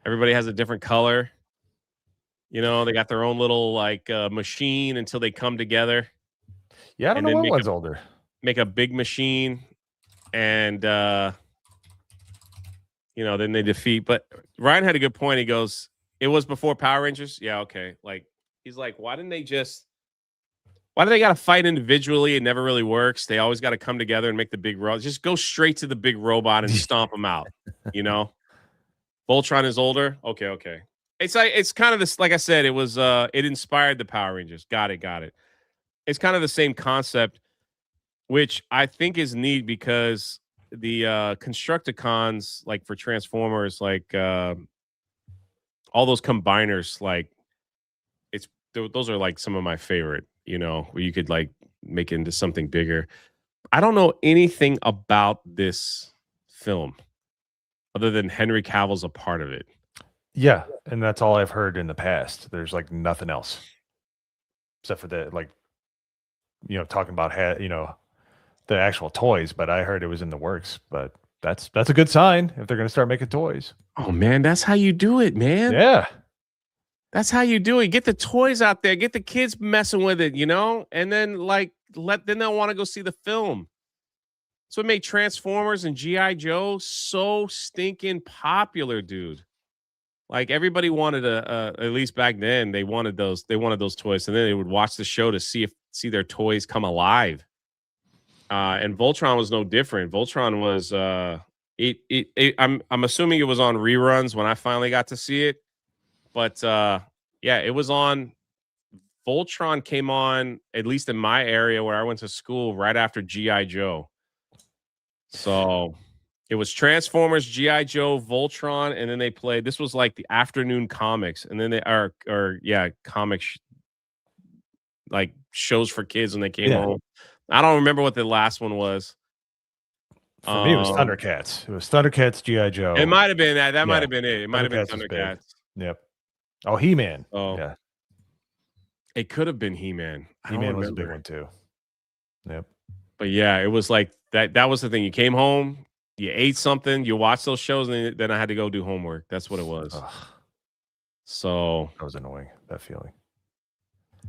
Everybody has a different color. They got their own little like machine until they come together. Yeah, I don't know what one's older. Make a big machine, and then they defeat. But Ryan had a good point. He goes, it was before Power Rangers. Yeah, okay. Like, he's like, why do they got to fight individually? It never really works. They always got to come together and make the big robot. Just go straight to the big robot and stomp him out. Voltron is older. Okay. It's kind of this, like I said, it inspired the Power Rangers. Got it. It's kind of the same concept, which I think is neat because the Constructicons, like for Transformers, like all those combiners, like those are like some of my favorite, where you could like make it into something bigger. I don't know anything about this film other than Henry Cavill's a part of it. Yeah, and that's all I've heard in the past. There's like nothing else except for the like, talking about the actual toys. But I heard it was in the works. But that's a good sign if they're going to start making toys. Oh man, that's how you do it, man. Yeah, that's how you do it. Get the toys out there, get the kids messing with it, and then then they'll want to go see the film. So it made Transformers and G.I. Joe so stinking popular, dude. Like everybody wanted at least back then, they wanted those toys, and then they would watch the show to see their toys come alive. And Voltron was no different. Voltron was I'm assuming it was on reruns when I finally got to see it. But yeah, it was on. Voltron came on, at least in my area where I went to school, right after G.I. Joe. So it was Transformers, G.I. Joe, Voltron, and then they played. This was like the afternoon comics, and then they are comics like shows for kids when they came home. I don't remember what the last one was. For me, it was Thundercats. It was Thundercats, G.I. Joe. It might have been that. That might have been it. It might have been Thundercats. Yep. Oh, He-Man. Oh, yeah. It could have been He-Man. He-Man was a big one too. Yep. But yeah, it was like that. That was the thing. You came home, you ate something, you watched those shows, and then I had to go do homework. That's what it was. Ugh. So that was annoying. That feeling.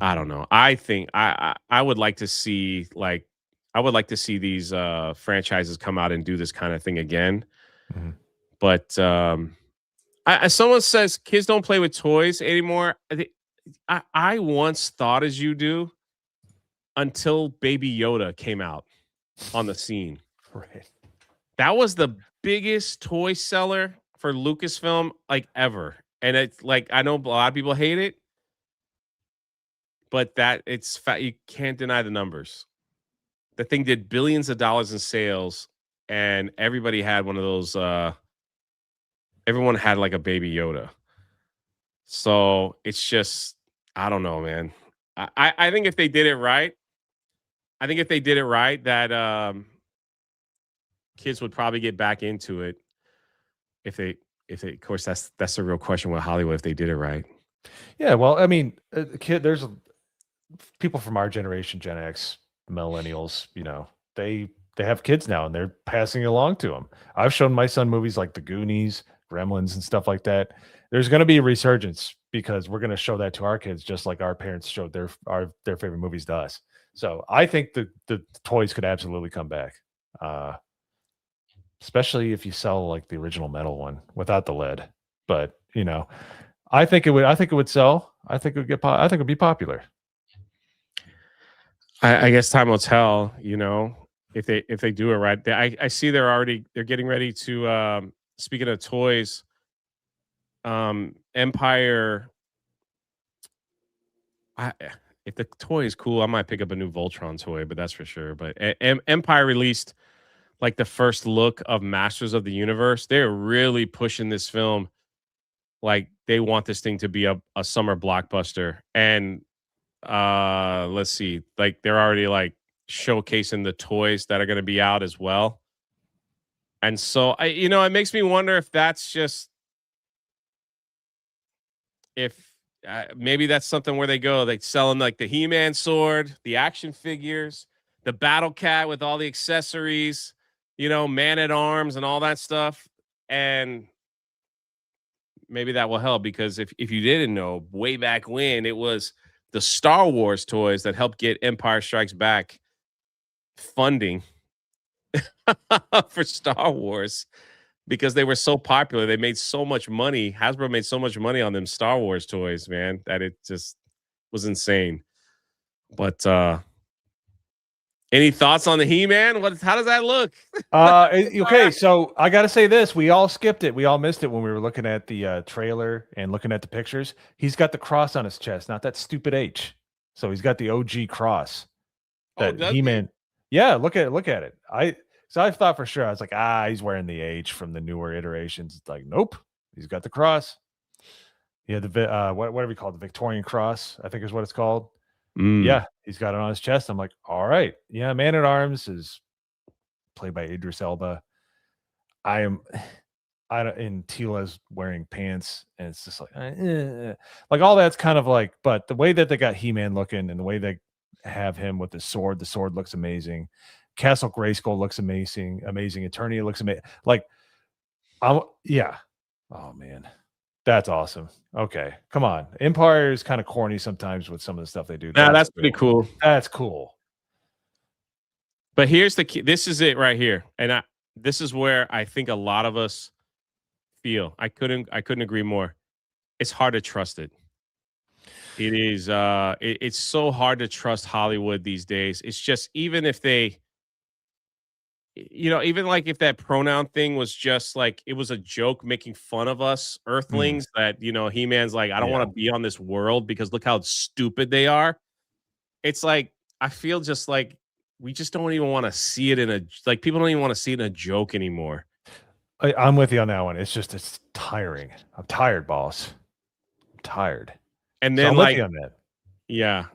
I don't know. I think I would like to see these franchises come out and do this kind of thing again. Mm-hmm. But someone says kids don't play with toys anymore. I once thought as you do until Baby Yoda came out on the scene. Right. That was the biggest toy seller for Lucasfilm like ever. And it's like, I know a lot of people hate it, but it's fat. You can't deny the numbers. The thing did billions of dollars in sales, and everybody had one of those. Everyone had like a Baby Yoda. So it's just, I don't know, man. I think if they did it right, that kids would probably get back into it. If they, of course, that's the real question with Hollywood. If they did it right. Yeah, well, I mean, there's people from our generation, Gen X, millennials. They have kids now, and they're passing it along to them. I've shown my son movies like The Goonies, Gremlins, and stuff like that. There's going to be a resurgence because we're going to show that to our kids, just like our parents showed their favorite movies to us. So I think the toys could absolutely come back, especially if you sell like the original metal one without the lead. But I think it would. I think it would sell. I think it would I think it would be popular. I guess time will tell. If they do it right. I see they're getting ready to. Speaking of toys, Empire. If the toy is cool, I might pick up a new Voltron toy, but that's for sure. But Empire released like the first look of Masters of the Universe. They're really pushing this film. Like they want this thing to be a summer blockbuster. And let's see, like they're already like showcasing the toys that are going to be out as well. And so it makes me wonder if that's just maybe that's something where they go, like selling like the He-Man sword, the action figures, the Battle Cat with all the accessories, Man at Arms and all that stuff. And maybe that will help, because if you didn't know, way back when, it was the Star Wars toys that helped get Empire Strikes Back funding for Star Wars. because they were so popular. They made so much money. Hasbro made so much money on them Star Wars toys, man, that it just was insane. But any thoughts on the He-Man? How does that look? Okay, so I got to say this: we all skipped it. We all missed it when we were looking at the trailer and looking at the pictures. He's got the cross on his chest, not that stupid H. So he's got the OG cross. That does He-Man. Yeah, look at it. I thought for sure. I was like, he's wearing the H from the newer iterations. It's like, nope, he's got the cross. Yeah, the whatever you call it, the Victorian cross, I think is what it's called. Yeah, he's got it on his chest. I'm like, all right. Yeah, Man at Arms is played by Idris Elba. And Tila's wearing pants, and it's just like all that's kind of like, but the way that they got He-Man looking and the way they have him with the sword looks amazing. Castle Grayskull looks amazing. Eternia looks amazing. Like, yeah. Oh man. That's awesome. Okay, come on. Empire is kind of corny sometimes with some of the stuff they do. Nah, that's pretty cool. That's cool. But here's the key. This is it right here, and this is where I think a lot of us feel. I couldn't agree more. It's hard to trust it. It is. It's so hard to trust Hollywood these days. It's just, even if they, even like if that pronoun thing was just like, it was a joke making fun of us Earthlings, that, He-Man's like, I don't want to be on this world because look how stupid they are. It's like, I feel just like we just don't even want to see it people don't even want to see it in a joke anymore. I'm with you on that one. It's tiring. I'm tired, boss. I'm tired. And then I'm with you on that. Yeah.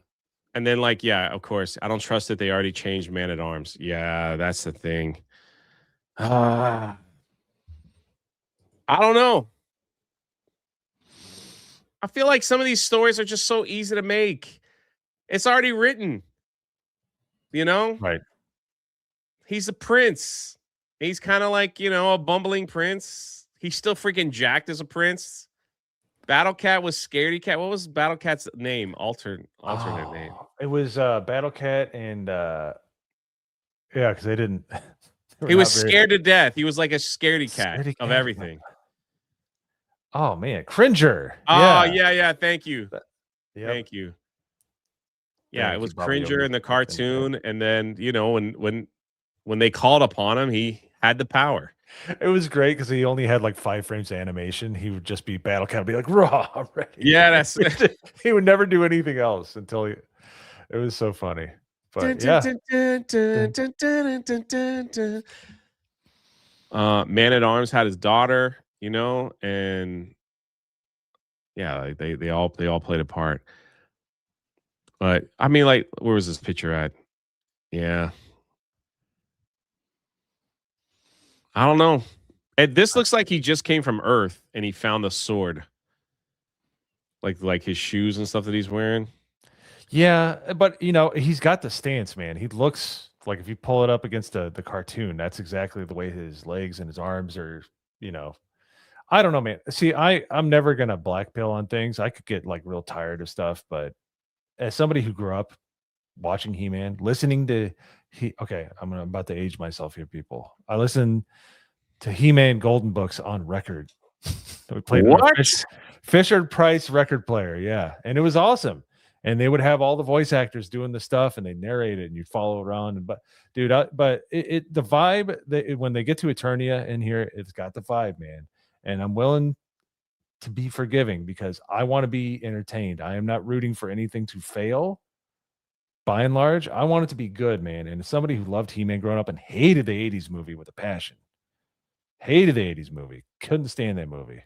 And then of course, I don't trust that they already changed Man at Arms. Yeah, that's the thing. I don't know. I feel like some of these stories are just so easy to make. It's already written. Right. He's a prince. He's kind of like, a bumbling prince. He's still freaking jacked as a prince. Battle Cat was Scaredy Cat. What was Battle Cat's name? Alternate name. It was Battle Cat and because they didn't. He was scared to death. He was like a scaredy cat of everything. Oh man, Cringer. Oh yeah. Thank you. Yep. Thank you. Yeah, it was Cringer in the cartoon, and then when they called upon him, he had the power. It was great because he only had like 5 frames of animation. He would just be Battle Cat, be like raw, I'm ready. Yeah, that's he would never do anything else until it was so funny. But Man at Arms had his daughter, and yeah, they all played a part. But I mean, like, where was this picture at? Yeah. I don't know. This looks like he just came from Earth and he found the sword. Like his shoes and stuff that he's wearing. Yeah, but he's got the stance, man. He looks like, if you pull it up against the cartoon, that's exactly the way his legs and his arms are, I don't know, man. See, I'm never gonna black pill on things. I could get like real tired of stuff, but as somebody who grew up watching He-Man, listening to I'm about to age myself here, people. I listened to He-Man Golden Books on record. We played Fisher Price record player, yeah, and it was awesome. And they would have all the voice actors doing the stuff, and they narrate it, and you follow around. But the vibe when they get to Eternia in here, it's got the vibe, man. And I'm willing to be forgiving because I want to be entertained. I am not rooting for anything to fail. By and large, I want it to be good, man. And as somebody who loved He-Man growing up and hated the 80s movie with a passion, couldn't stand that movie.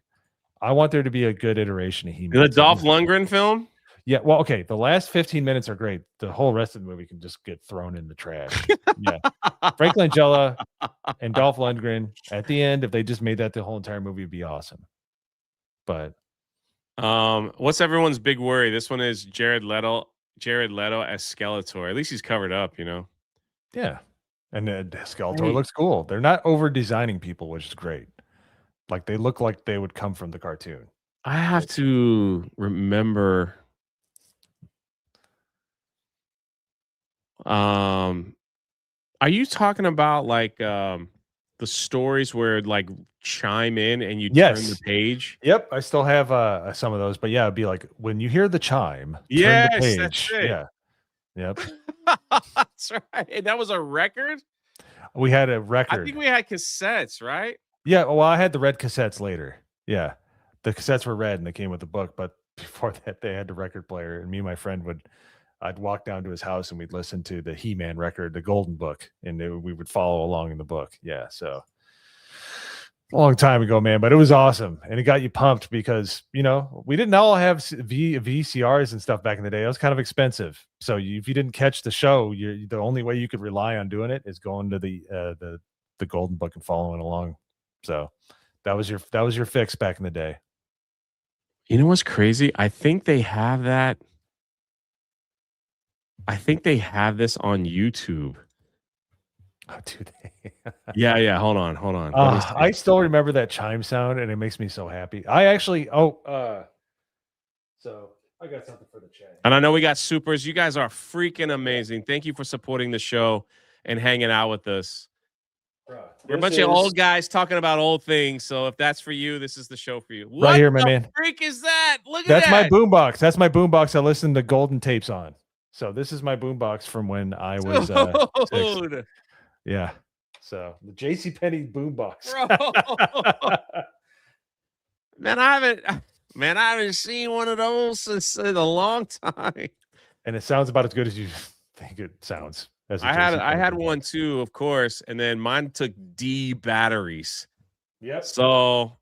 I want there to be a good iteration of He-Man. The Dolph Lundgren film? Yeah, well, okay. The last 15 minutes are great. The whole rest of the movie can just get thrown in the trash. Yeah. Frank Langella and Dolph Lundgren at the end, if they just made that the whole entire movie, would be awesome. But what's everyone's big worry? This one is Jared Leto as Skeletor. At least he's covered up, Yeah. And Skeletor looks cool. They're not over designing people, which is great. Like, they look like they would come from the cartoon. I have to remember. Are you talking about like the stories where it'd, like, chime in and you turn Yes. the page? Yep, I still have some of those, but yeah, it'd be like when you hear the chime, turn the Yes, page. that's it. Yeah. Yep. That's right. And that was a record? We had a I record. think we had cassettes, right? Yeah, well, I had the red cassettes later. Yeah. The cassettes were red and they came with the book, but before that they had the record player, and me and my friend I'd walk down to his house and we'd listen to the He-Man record, the Golden Book, and we would follow along in the book. Yeah, so a long time ago, man, but it was awesome, and it got you pumped because we didn't all have VCRs and stuff back in the day. It was kind of expensive, so if you didn't catch the show, the only way you could rely on doing it is going to the Golden Book and following along. So that was your fix back in the day. You know what's crazy? I think they have that. I think they have this on YouTube. Oh, do they? Yeah. Hold on. Let me see. I still remember that chime sound, and it makes me so happy. I actually, so I got something for the chat. And I know we got supers. You guys are freaking amazing. Thank you for supporting the show and hanging out with us. We're a bunch of old guys talking about old things. So if that's for you, this is the show for you. What right here, my the man. freak is that? Look at That's that. my boombox. That's my boombox. I listened to golden tapes on. So this is my boombox from when I was 6. Dude. Yeah. So the JCPenney boombox. Bro. Man, I haven't seen one of those since in a long time. And it sounds about as good as you think it sounds. As a I JCPenney had boombox. one too, of course, and then mine took D batteries. Yep. So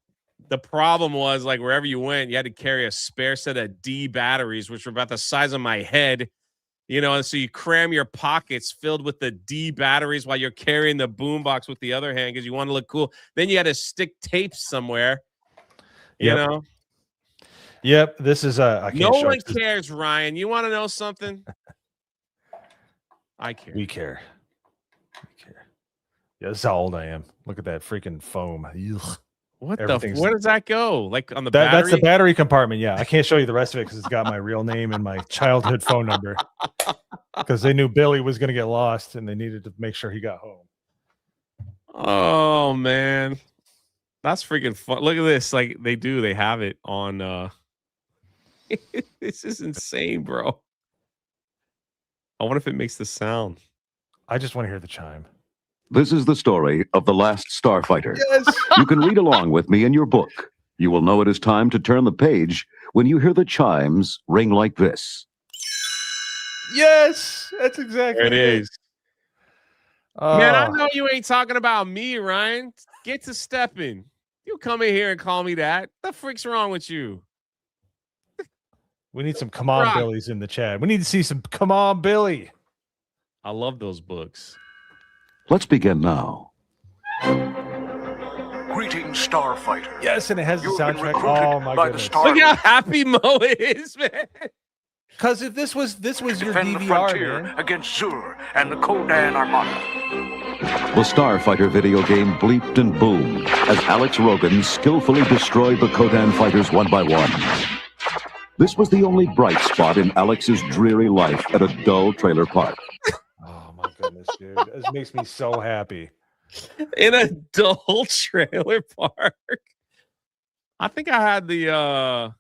the problem was, like, wherever you went, you had to carry a spare set of D batteries, which were about the size of my head. And so you cram your pockets filled with the D batteries while you're carrying the boombox with the other hand because you want to look cool. Then you had to stick tapes somewhere. Yep. Yep. This is I can't No show one it. cares, Ryan. You want to know something? I care. We care. We care. Yeah, this is how old I am. Look at that freaking foam. Ugh. What the? Everything's- Where does that go? Like on the battery? That's the battery compartment. Yeah, I can't show you the rest of it because it's got my real name and my childhood phone number. Because they knew Billy was going to get lost and they needed to make sure he got home. Oh man, that's freaking fun! Look at this. Like they have it on. This is insane, bro. I wonder if it makes the sound. I just want to hear the chime. This is the story of the last starfighter. Yes. You can read along with me in your book. You will know it is time to turn the page when you hear the chimes ring like this. Yes, that's exactly There it is. Oh, Man, I know you ain't talking about me, Ryan. Get to stepping. You come in here and call me that. The freak's wrong with you? we need some come on Rock. Billies in the chat. We need to see some come on Billy. I love those books. Let's begin now. Greetings, Starfighter. Yes, and it has the You've been soundtrack. recruited Oh my by the goodness. Star- Look how happy Mo is, man. Because if this was your Defend the DVR, frontier man. against Zur and the Kodan Armada. The Starfighter video game bleeped and boomed as Alex Rogan skillfully destroyed the Kodan fighters one by one. This was the only bright spot in Alex's dreary life at a dull trailer park. Oh my goodness, dude. This makes me so happy. In a dull trailer park. I think I had the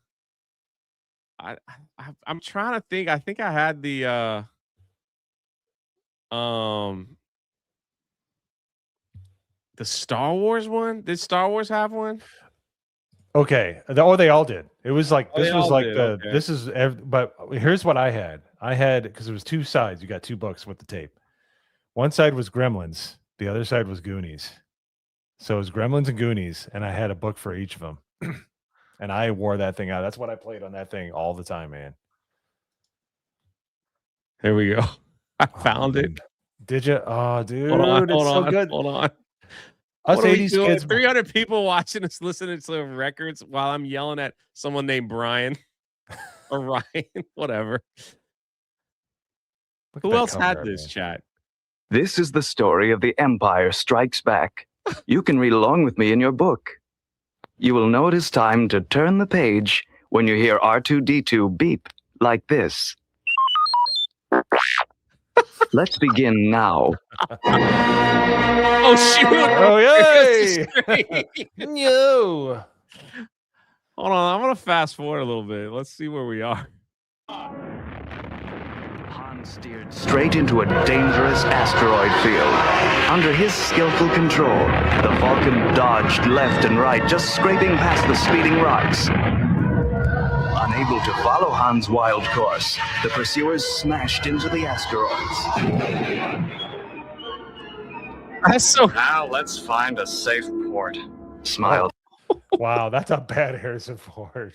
I'm trying to think. I think I had the Star Wars one. Did Star Wars have one? Okay. They all did. It was like Oh, this they was all like did, the okay. this is but here's what I had. I had because it was two sides. You got two books with the tape. One side was Gremlins, the other side was Goonies. So it was Gremlins and Goonies, and I had a book for each of them. And I wore that thing out. That's what I played on that thing all the time, man. Here we go. I Oh, found it. dude. Did you? Oh, dude, Hold on, it's so good. hold on. Us What are we 80s doing? kids. 300 people watching us listening to records while I'm yelling at someone named Brian or Ryan, whatever. Look at Who that else had cover, this, man. chat? This is the story of the Empire Strikes Back. You can read along with me in your book. You will know it is time to turn the page when you hear R2-D2 beep like this. Let's begin now. Oh shoot! Oh It's yay! the screen. No. Hold on, I'm gonna fast forward a little bit. Let's see where we are. Han steered straight into a dangerous asteroid field. Under his skillful control, the Vulcan dodged left and right, just scraping past the speeding rocks. Unable to follow Han's wild course, the pursuers smashed into the asteroids. That's so. Now let's find a safe port. Smiled. Wow, that's a bad Harrison Ford.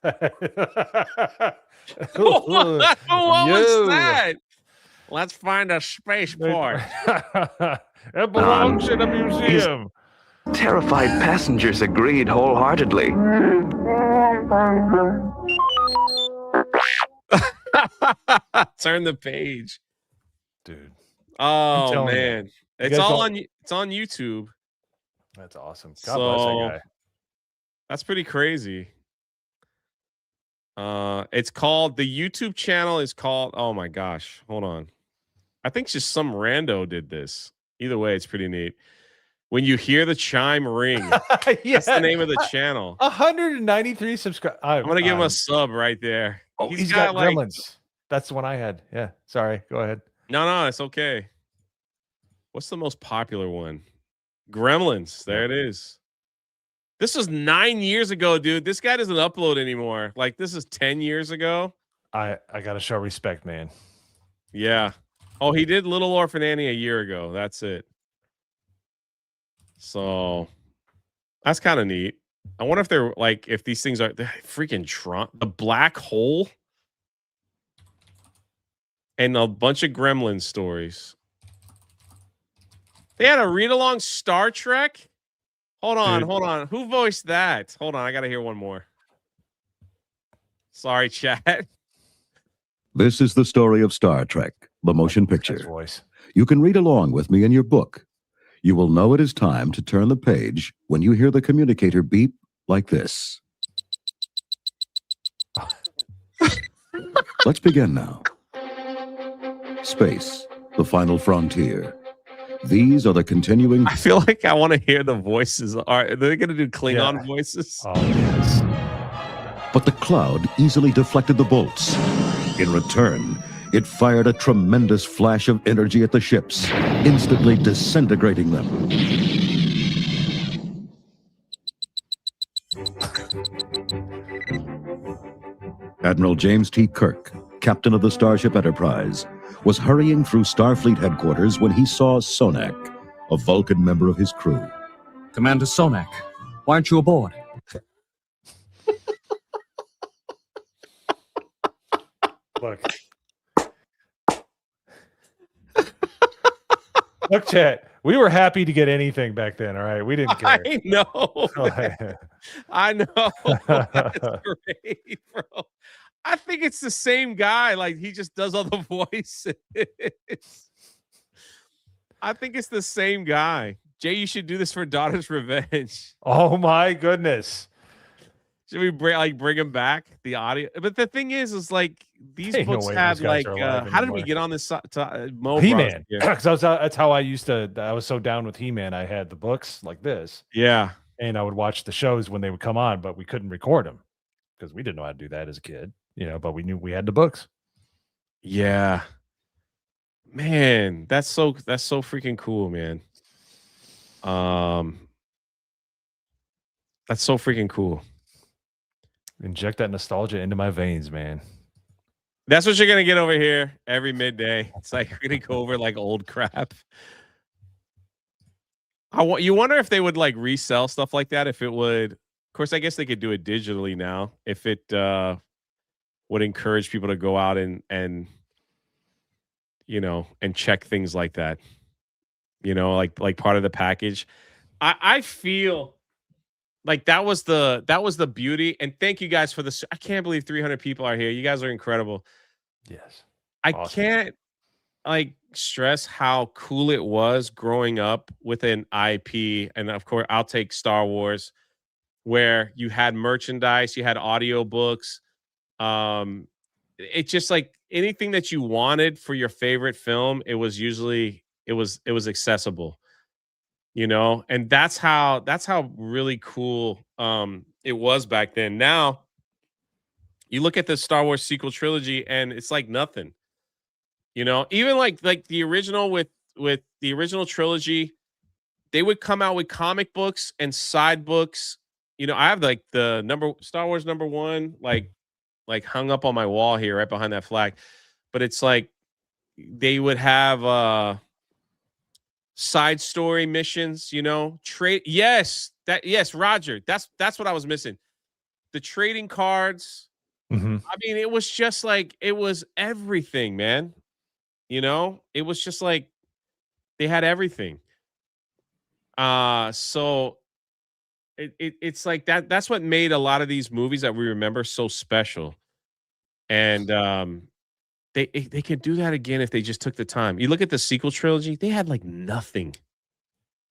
What was that? Let's find a spaceport. It belongs in a museum. Terrified passengers agreed wholeheartedly. Turn the page, Dude. Oh telling you. man, You it's guys all don't- on. It's on YouTube. That's awesome. God bless that So guy. that's pretty crazy. It's called the YouTube channel is called. Oh my gosh, hold on. I think just some rando did this. Either way, it's pretty neat. When you hear the chime ring, that's the name of the channel. 193 subscribers. I'm gonna give him a sub right there. Oh, he's got like Gremlins. That's the one I had. Yeah. Sorry. Go ahead. no, it's okay. What's the most popular one? Gremlins. There it is. This was 9 years ago, dude. This guy doesn't upload anymore. Like this is 10 years ago. I gotta show respect, man. Yeah. Oh, he did Little Orphan Annie a year ago. That's it. So that's kind of neat. I wonder if they're like if these things are freaking Tron, the black hole, and a bunch of Gremlin stories. They had a read along Star Trek. Hold on. Who voiced that? Hold on, I gotta hear one more. Sorry, chat. This is the story of Star Trek, the motion picture. Voice. You can read along with me in your book. You will know it is time to turn the page when you hear the communicator beep like this. Let's begin now. Space, the final frontier. These are the continuing. I feel like I want to hear the voices. Are they going to do Klingon voices? Oh, yes. But the cloud easily deflected the bolts. In return, it fired a tremendous flash of energy at the ships, instantly disintegrating them. Admiral James T. Kirk, captain of the Starship Enterprise, was hurrying through Starfleet headquarters when he saw Sonak, a Vulcan member of his crew. Commander Sonak, why aren't you aboard? Look. Look, chat. We were happy to get anything back then. All right, we didn't care. I know. I know. That's great, bro. I think it's the same guy. Like he just does all the voices. I think it's the same guy. Jay, you should do this for Daughter's Revenge. Oh my goodness. Should we bring him back the audio? But the thing is like these Ain't no books way had those guys like are alive how did we anymore. get on this Mo He-Man. Bros? Because that's how I used to. I was so down with He-Man. I had the books like this, Yeah. and I would watch the shows when they would come on, but we couldn't record them because we didn't know how to do that as a kid. But we knew we had the books. Yeah. Man, that's so freaking cool, man. That's so freaking cool. Inject that nostalgia into my veins, man. That's what you're gonna get over here every midday. It's like we're gonna go over like old crap. You wonder if they would like resell stuff like that. If it would, of course, I guess they could do it digitally now. If it would encourage people to go out and and check things like that. Like part of the package. I feel like that was the beauty. And thank you guys for this. I can't believe 300 people are here. You guys are incredible. Yes. I Awesome. can't stress how cool it was growing up with an IP. And of course, I'll take Star Wars, where you had merchandise, you had audiobooks. It's just like anything that you wanted for your favorite film, it was accessible. And that's how really cool it was back then. Now you look at the Star Wars sequel trilogy and it's like nothing. Even like the original with the original trilogy, they would come out with comic books and side books. I have like the Star Wars #1 like hung up on my wall here right behind that flag. But it's like they would have side story missions, trade. Yes, Roger. That's what I was missing. The trading cards. Mhm. I mean, it was just like it was everything, man. It was just like they had everything. So it's like that's what made a lot of these movies that we remember so special. And they could do that again if they just took the time. You look at the sequel trilogy, they had like nothing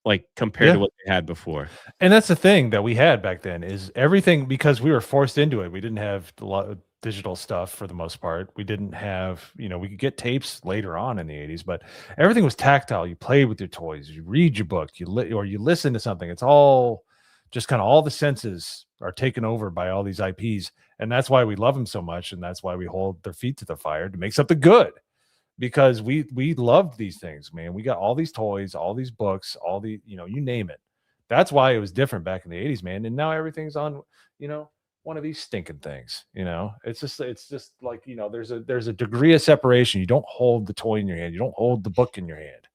like compared to Yeah. what they had before. And that's the thing that we had back then is everything because we were forced into it. We didn't have a lot of digital stuff for the most part. We didn't have, we could get tapes later on in the 80s, but everything was tactile. You played with your toys, you read your book, or you listen to something. It's all just kind of all the senses are taken over by all these IPs. And that's why we love them so much. And that's why we hold their feet to the fire to make something good. Because we loved these things, man. We got all these toys, all these books, all the, you name it. That's why it was different back in the 80s, man. And now everything's on, one of these stinking things. It's just like, there's a degree of separation. You don't hold the toy in your hand, you don't hold the book in your hand.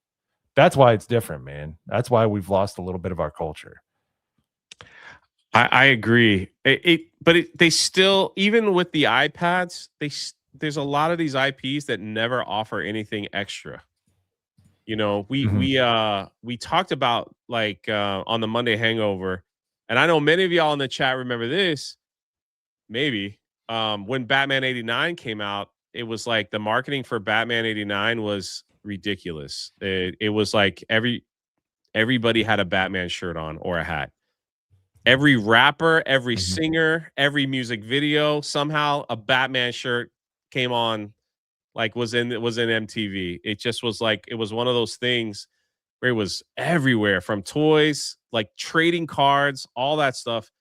That's why it's different, man. That's why we've lost a little bit of our culture. I agree. They still, even with the iPads, there's a lot of these IPs that never offer anything extra. We talked about like on the Monday Hangover, and I know many of y'all in the chat remember this. Maybe when Batman '89 came out, it was like the marketing for Batman '89 was ridiculous. It was like everybody had a Batman shirt on or a hat. Every rapper, every singer, every music video, somehow a Batman shirt came on, like was in MTV. It just was like it was one of those things where it was everywhere, from toys, like trading cards, all that stuff.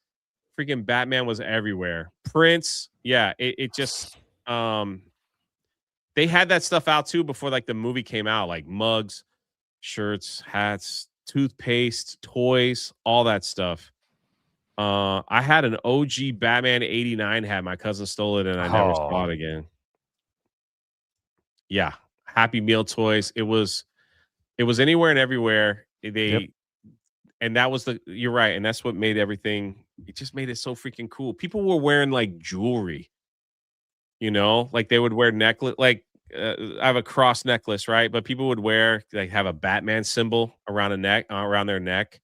Freaking Batman was everywhere. Prince, yeah, it just they had that stuff out too before like the movie came out, like mugs, shirts, hats, toothpaste, toys, all that stuff. I had an OG Batman '89 hat. My cousin stole it and I never saw it again. Yeah. Happy Meal toys. It was anywhere and everywhere. And that was you're right. And that's what made everything. It just made it so freaking cool. People were wearing like jewelry, like they would wear necklace, like I have a cross necklace, right? But people would have a Batman symbol around around their neck.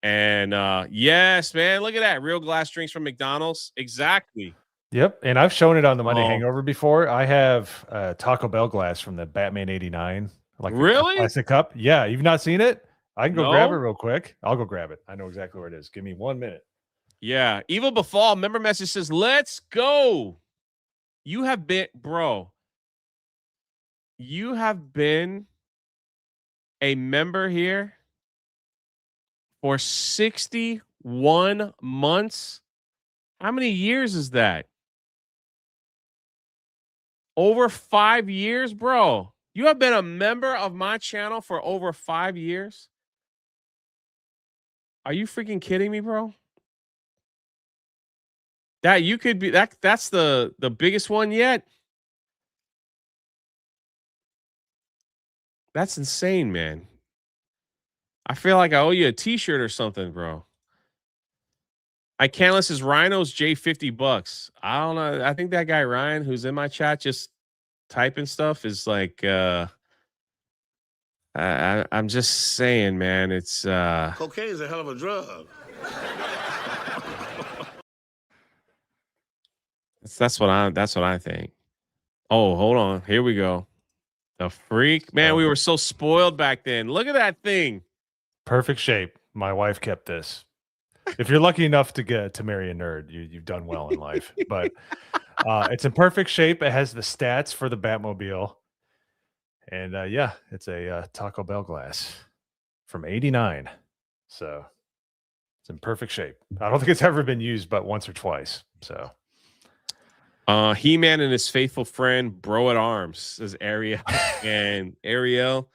And yes, man, look at that. Real glass drinks from McDonald's. Exactly. Yep. And I've shown it on the Monday Hangover before. I have Taco Bell glass from the Batman '89. Like really? Classic cup. Yeah. You've not seen it? I can go grab it real quick. I'll go grab it. I know exactly where it is. Give me 1 minute. Yeah. Evil Befall member message says, let's go. You have been a member here for 61 months. How many years is that? Over 5 years, bro. You have been a member of my channel for over 5 years. Are you freaking kidding me, bro? That you could be that's the biggest one yet. That's insane, man. I feel like I owe you a t-shirt or something, bro. Canlis is Rhino's $50. I don't know. I think that guy Ryan, who's in my chat, just typing stuff, is like I'm just saying, man. It's cocaine is a hell of a drug. That's what I think. Oh, hold on. Here we go. The freak, man. We were so spoiled back then. Look at that thing. Perfect shape. My wife kept this. If you're lucky enough to marry a nerd, you've done well in life. But it's in perfect shape. It has the stats for the Batmobile. And yeah, it's a Taco Bell glass from '89. So it's in perfect shape. I don't think it's ever been used but once or twice. So He-Man and his faithful friend, Bro at Arms, says Ariel. And Ariel,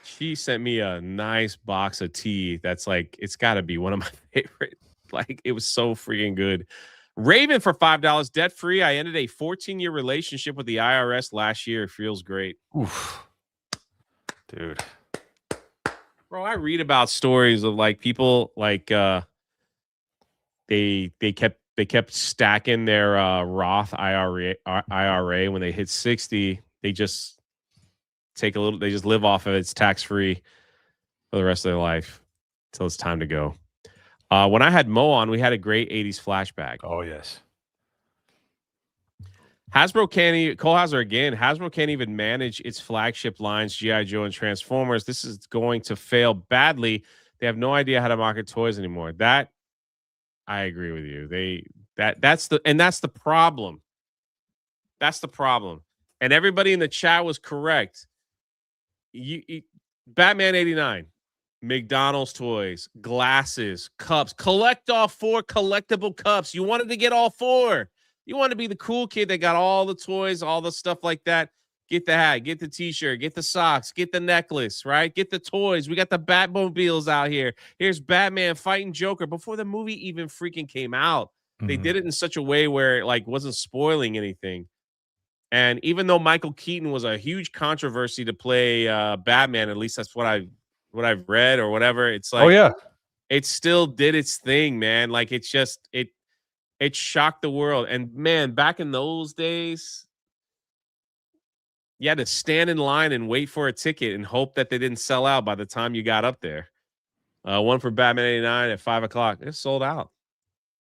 she sent me a nice box of tea. That's like, it's got to be one of my favorite. Like, it was so freaking good. Raven for $5, debt free. I ended a 14-year relationship with the IRS last year. It feels great. Oof. Dude. Bro, I read about stories of like people like they kept stacking their Roth IRA when they hit 60. They just take a little, they just live off of it. It's tax free for the rest of their life until it's time to go. When I had Mo on, we had a great 80s flashback. Oh, yes. Hasbro can't, Cole Hauser again, Hasbro can't even manage its flagship lines, G.I. Joe and Transformers. This is going to fail badly. They have no idea how to market toys anymore. That, I agree with you. That's the problem. That's the problem. And everybody in the chat was correct. Batman 89. McDonald's toys, glasses, cups. Collect all 4 collectible cups. You wanted to get all 4. You want to be the cool kid that got all the toys, all the stuff like that. Get the hat, get the t-shirt, get the socks, get the necklace, right? Get the toys. We got the Batmobiles out here. Here's Batman fighting Joker before the movie even freaking came out. They did it in such a way where it like wasn't spoiling anything. And even though Michael Keaton was a huge controversy to play Batman, at least that's what I've read or whatever. It's like, oh yeah, it still did its thing, man. Like it's just it shocked the world. And man, back in those days, you had to stand in line and wait for a ticket and hope that they didn't sell out by the time you got up there. One for Batman 89 at 5:00. It's sold out.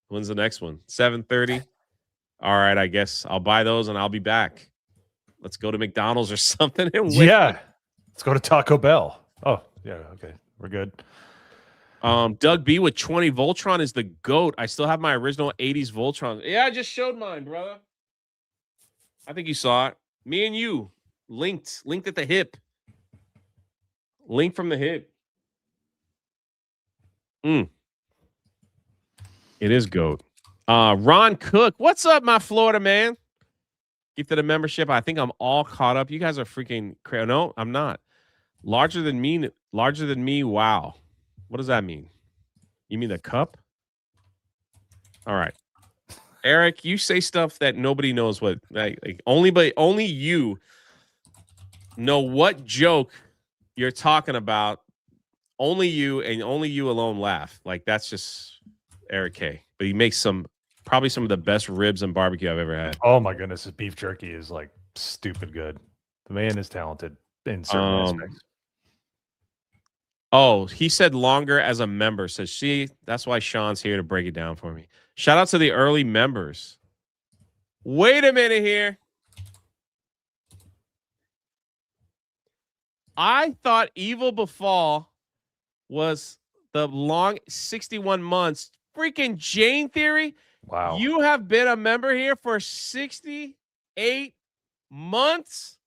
When's the next one? 7:30. All right, I guess I'll buy those and I'll be back. Let's go to McDonald's or something and wait. Yeah, let's go to Taco Bell. Oh, yeah, okay. We're good. Doug B with 20 Voltron is the GOAT. I still have my original 80s Voltron. Yeah, I just showed mine, brother. I think you saw it. Me and you linked at the hip. Link from the hip. It is GOAT. Ron Cook, what's up, my Florida man? Gifted a membership. I think I'm all caught up. You guys are freaking crazy. No, I'm not. Larger than me. Wow. What does that mean? You mean the cup? All right. Eric, you say stuff that nobody knows what like only you know what joke you're talking about. Only you and only you alone laugh. Like that's just Eric K. But he makes probably some of the best ribs and barbecue I've ever had. Oh my goodness, his beef jerky is like stupid good. The man is talented in certain aspects. Oh, he said longer as a member. So see, that's why Sean's here to break it down for me. Shout out to the early members. Wait a minute here. I thought Evil Befall was the long 61 months. Freaking Jane Theory. Wow. You have been a member here for 68 months.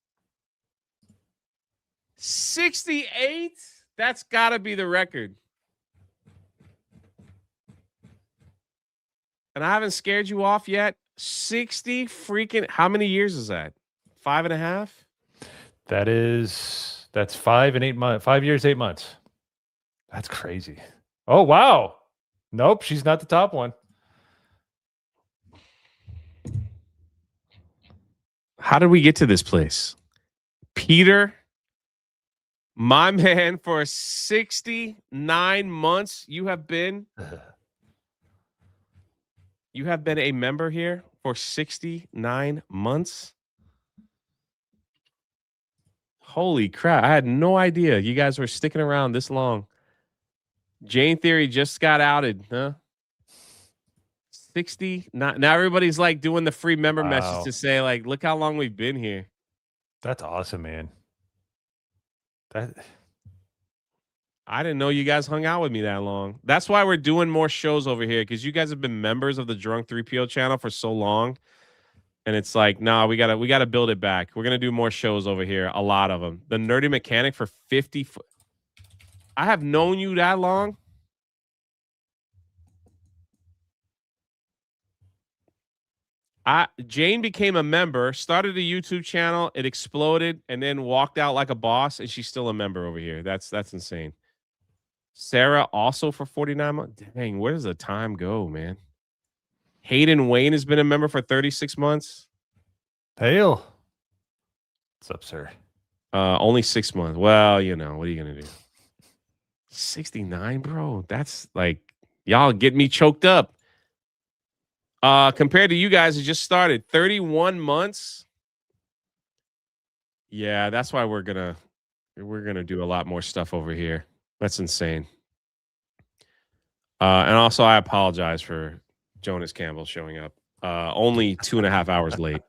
68? That's got to be the record. And I haven't scared you off yet. 60 freaking, how many years is that? 5.5? That's 5 and 8 months. 5 years, 8 months. That's crazy. Oh, wow. Nope, she's not the top one. How did we get to this place? Peter, my man, for 69 months, you have been a member here for 69 months. Holy crap. I had no idea you guys were sticking around this long. Jane Theory just got outed, huh? 60. Now everybody's like doing the free member message to say, like, look how long we've been here. That's awesome, man. I didn't know you guys hung out with me that long. That's why we're doing more shows over here, because you guys have been members of the Drunk 3PO channel for so long. And it's like, nah, we gotta build it back. We're gonna do more shows over here, a lot of them. The Nerdy Mechanic for 50. I have known you that long. Jane became a member, started a YouTube channel, it exploded, and then walked out like a boss, and she's still a member over here. That's insane. Sarah also for 49 months. Dang, where does the time go, man? Hayden Wayne has been a member for 36 months. Hail. What's up, sir? Only 6 months. Well, you know, what are you gonna do? 69, bro. That's like y'all get me choked up. Compared to you guys who just started 31 months. Yeah, that's why we're gonna do a lot more stuff over here. That's insane. And also I apologize for Jonas Campbell showing up. Only 2.5 hours late.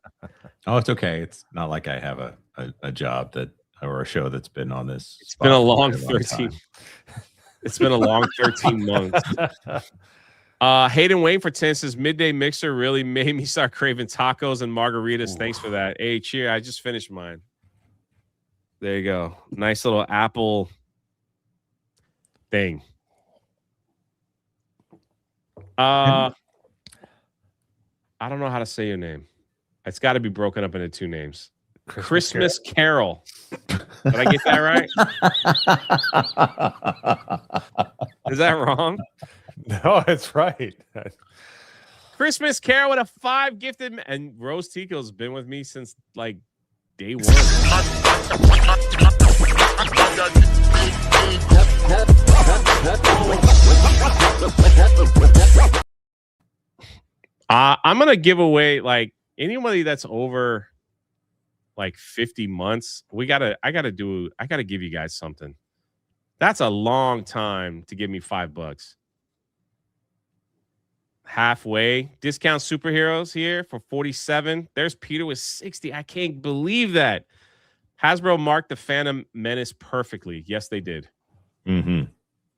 Oh, it's okay. It's not like I have a job that or a show that's been on this. It's been a long 13. It's been a long 13 months. Hayden Wayne for 10 says Midday Mixer really made me start craving tacos and margaritas. Ooh. Thanks for that. Hey, cheer. I just finished mine. There you go. Nice little apple thing. I don't know how to say your name. It's got to be broken up into 2 names. Christmas Carol. Did I get that right? Is that wrong? No, it's right. Christmas Carol with a 5 gifted, and Rose Tico's been with me since like day 1. I'm gonna give away like anybody that's over like 50 months. I gotta give you guys something. That's a long time to give me $5. Halfway discount superheroes here for 47. There's Peter with 60. I can't believe that. Hasbro marked the Phantom Menace perfectly. Yes, they did. Mm-hmm.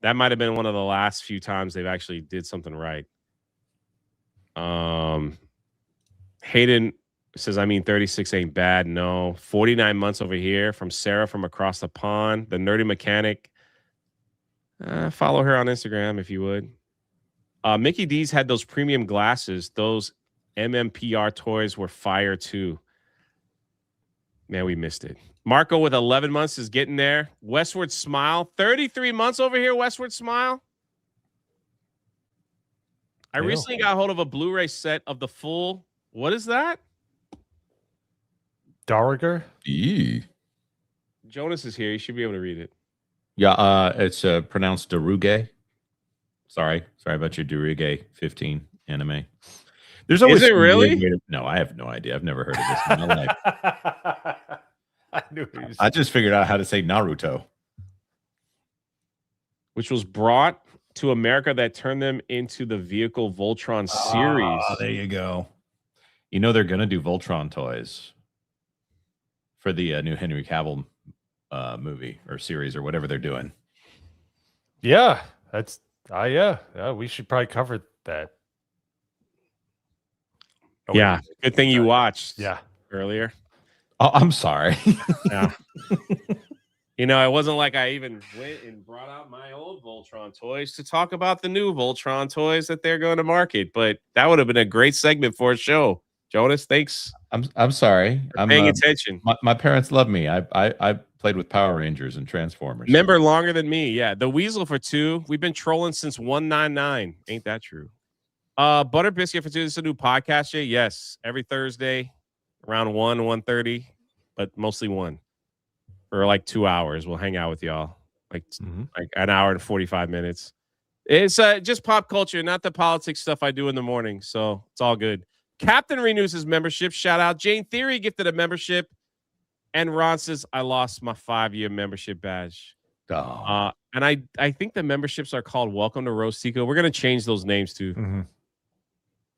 That might have been one of the last few times they've actually did something right. Hayden says, I mean, 36 ain't bad. No. 49 months over here from Sarah from across the pond. The Nerdy Mechanic. Follow her on Instagram if you would. Mickey D's had those premium glasses. Those MMPR toys were fire too. Man, we missed it. Marco with 11 months is getting there. Westward Smile. 33 months over here, Westward Smile. I recently got hold of a Blu-ray set of the full. What is that? Darger? Jonas is here. You should be able to read it. Yeah, it's pronounced Daruge. Sorry about your Daruge 15 anime. There's always is it really? No, I have no idea. I've never heard of this in my life. I I just figured out how to say Naruto, which was brought to America that turned them into the Vehicle Voltron series. There you go. You know they're gonna do Voltron toys for the new Henry Cavill movie or series or whatever they're doing. Yeah, that's yeah. We should probably cover that. Oh, yeah, good thing you watched. Yeah, earlier. Oh, I'm sorry. Yeah. You know, it wasn't like I even went and brought out my old Voltron toys to talk about the new Voltron toys that they're going to market, but that would have been a great segment for a show. Jonas, thanks. I'm sorry. I'm paying attention. My parents love me. I played with Power Rangers and Transformers. Member longer than me. Yeah. The Weasel for 2. We've been trolling since 199. Ain't that true? Butter Biscuit for 2. This is a new podcast, Jay. Yes. Every Thursday around 1:30, but mostly 1 for like 2 hours. We'll hang out with y'all like an hour and 45 minutes. It's just pop culture, not the politics stuff I do in the morning. So it's all good. Captain renews his membership. Shout out. Jane Theory gifted a membership. And Ron says, I lost my 5-year membership badge. Oh. And I think the memberships are called Welcome to Rostico. We're going to change those names too. Mm-hmm.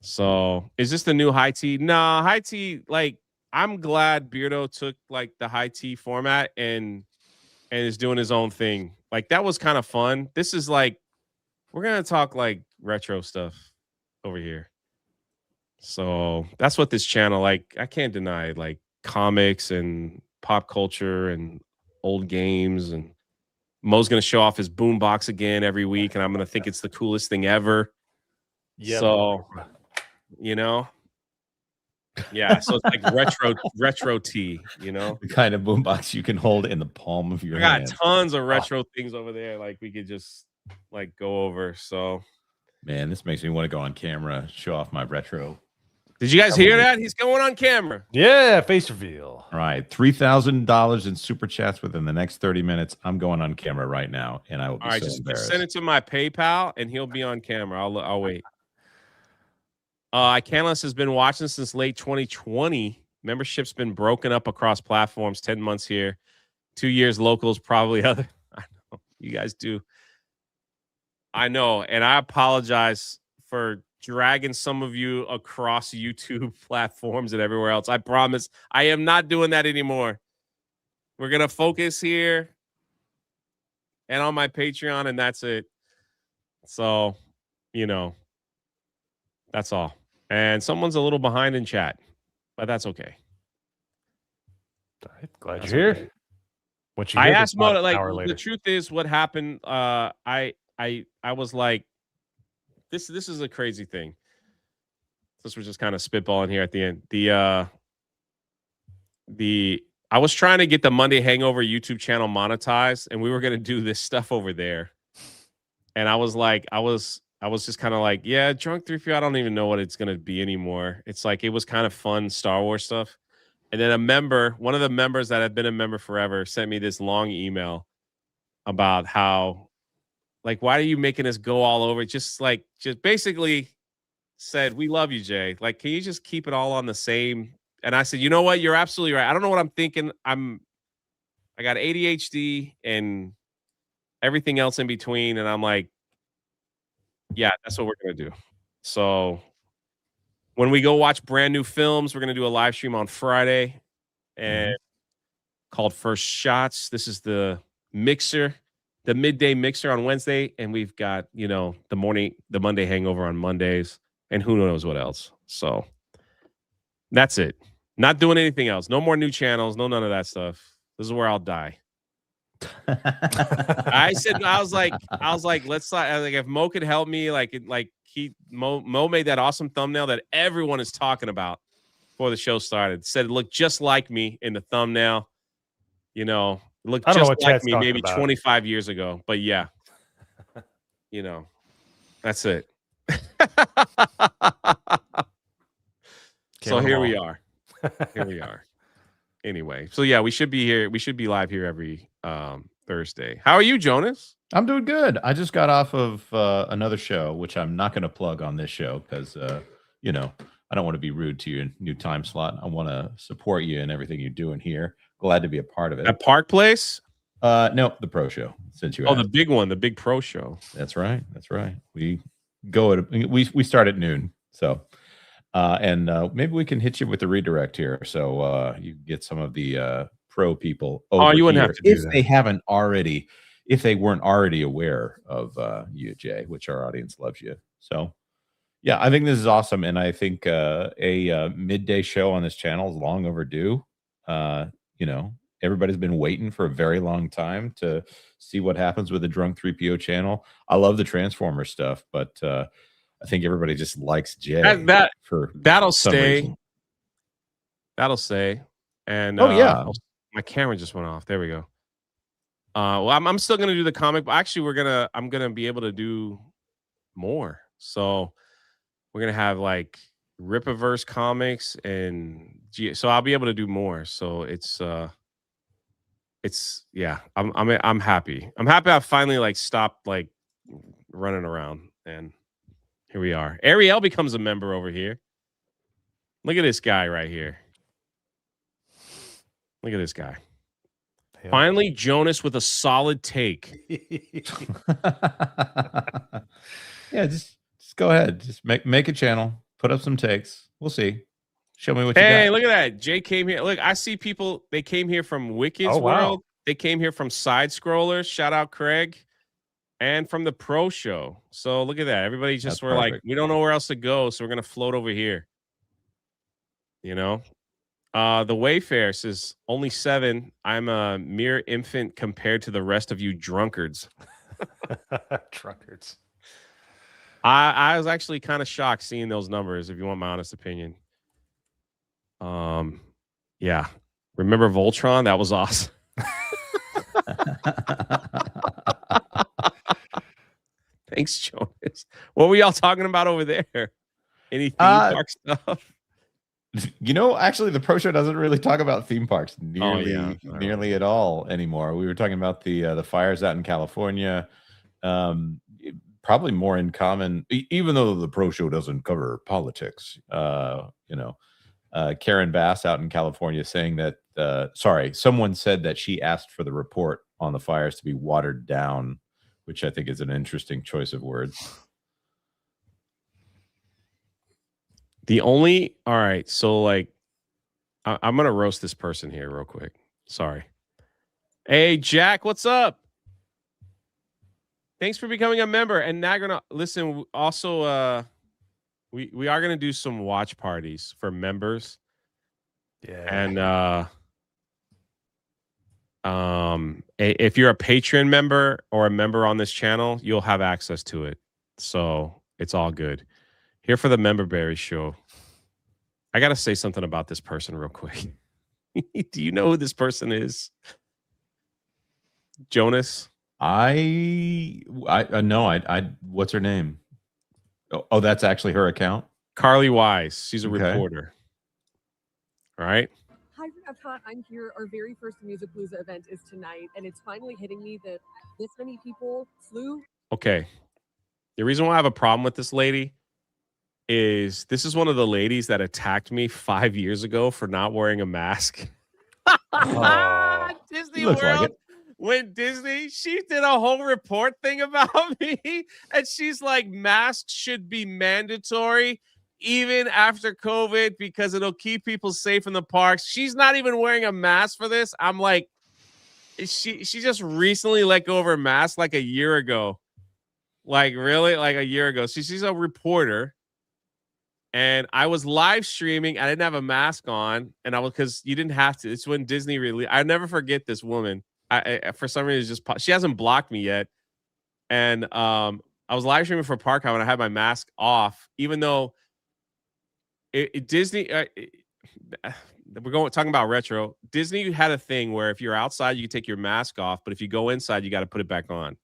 So is this the new high tea? Nah, high tea, like, I'm glad Beardo took like the high tea format and is doing his own thing. Like, that was kind of fun. This is like, we're going to talk like retro stuff over here. So that's what this channel, like, I can't deny, like, comics and pop culture and old games, and Mo's gonna show off his boombox again every week, and I'm gonna think it's the coolest thing ever. Yep. So, you know, Yeah, so it's like retro tea, you know. The kind of boombox you can hold in the palm of your I got hand. tons of retro things over there, like we could just like go over. So, Man, this makes me want to go on camera, show off my retro. did you guys hear that? He's going on camera. Yeah, face reveal. All right, $3,000 in super chats within the next 30 minutes. I'm going on camera right now, and I will be All right, so just embarrassed. send it to my PayPal, and he'll be on camera. I'll wait. Canlis has been watching since late 2020. Membership's been broken up across platforms. 10 months here, 2 years locals, probably other. I know you guys do. I know, and I apologize for dragging some of you across YouTube platforms and everywhere else. I promise I am not doing that anymore. We're gonna focus here and on my Patreon, and that's it. So, you know, that's all. And someone's a little behind in chat, but that's okay. All right, glad That's you're okay. here. What you I hear asked is about Mo, an like, hour later. the truth is what happened. I was like, this is a crazy thing. This was just kind of spitballing here at the end. I was trying to get the Monday Hangover YouTube channel monetized, and we were gonna do this stuff over there. And I was like, I was just kind of like, yeah, Drunk 3PO, I don't even know what it's gonna be anymore. It's like it was kind of fun Star Wars stuff. And then one of the members that had been a member forever, sent me this long email about how, like, why are you making us go all over? Just basically said, we love you, Jay. Like, can you just keep it all on the same? And I said, you know what? You're absolutely right. I don't know what I'm thinking. I got ADHD and everything else in between. And I'm like, yeah, that's what we're going to do. So when we go watch brand new films, we're going to do a live stream on Friday and called First Shots. This is the mixer, the midday mixer on Wednesday. And we've got, the Monday Hangover on Mondays, and who knows what else. So that's it. Not doing anything else. No more new channels. No, none of that stuff. This is where I'll die. I was like, let's like if Mo could help me, Mo made that awesome thumbnail that everyone is talking about before the show started. Said it looked just like me in the thumbnail. It looked just like me maybe 25 years ago. But yeah, that's it. So here we are. Here we are. Anyway, so yeah, we should be here. We should be live here every Thursday. How are you, Jonas? I'm doing good. I just got off of another show, which I'm not going to plug on this show because, I don't want to be rude to your new time slot. I want to support you and everything you're doing here. Glad to be a part of it. At Park Place? No, the Pro Show. Since you asked. The big one, the big Pro Show. That's right. That's right. We start at noon. So. And maybe we can hit you with the redirect here, so you get some of the pro people. Over you wouldn't have to do that if they weren't already aware of you, Jay, which our audience loves you. So, yeah, I think this is awesome, and I think a midday show on this channel is long overdue. Everybody's been waiting for a very long time to see what happens with the Drunk 3PO channel. I love the Transformer stuff, but I think everybody just likes Jay. That'll stay. That'll stay. And my camera just went off. There we go. Well, I'm still gonna do the comic, but actually I'm gonna be able to do more. So we're gonna have like Rippaverse comics so I'll be able to do more. So it's I'm happy. I'm happy I finally stopped running around, and here we are. Ariel becomes a member over here. Look at this guy right here. Look at this guy. Hell. Finally, Jonas with a solid take. Yeah, just go ahead. Just make a channel. Put up some takes. We'll see. Show me what you got. Hey, look at that. Jay came here. Look, I see people. They came here from Wicked's World. They came here from Side Scrollers. Shout out Craig. And from the Pro Show. So look at that. Everybody just were like, we don't know where else to go, so we're gonna float over here. The Wayfair says only 7. I'm a mere infant compared to the rest of you drunkards. Drunkards. I was actually kind of shocked seeing those numbers, if you want my honest opinion. Yeah. Remember Voltron? That was awesome. Thanks, Jonas. What were y'all talking about over there? Any theme park stuff? You know, actually, the pro show doesn't really talk about theme parks Oh, nearly at all anymore. We were talking about the fires out in California. Probably more in common, even though the pro show doesn't cover politics. Karen Bass out in California saying that, someone said that she asked for the report on the fires to be watered down, which I think is an interesting choice of words. All right, so like, I'm gonna roast this person here real quick. Sorry. Hey, Jack, what's up? Thanks for becoming a member. And now gonna listen. Also, we are gonna do some watch parties for members. Yeah. And if you're a Patreon member or a member on this channel, you'll have access to it. So it's all good. Here for the Member Berry show. I gotta say something about this person real quick. Do you know who this person is? Jonas? I what's her name? Oh, that's actually her account. Carly Wise. She's a reporter. All right. Hi from Epcot. I'm here. Our very first Musicpalooza event is tonight, and it's finally hitting me that this many people flew. Okay. The reason why I have a problem with this lady is this is one of the ladies that attacked me 5 years ago for not wearing a mask. Disney World. Like it. When Disney, she did a whole report thing about me, and she's like, masks should be mandatory even after COVID because it'll keep people safe in the parks. She's not even wearing a mask for this. I'm like, she just recently let go of her mask like a year ago. Like, really? Like a year ago. She's a reporter. And I was live streaming. I didn't have a mask on. And because you didn't have to. It's when Disney released. I never forget this woman. I for some reason, she hasn't blocked me yet. And I was live streaming for ParkCon when I had my mask off, even though Disney, we're talking about retro. Disney had a thing where if you're outside, you can take your mask off, but if you go inside, you got to put it back on.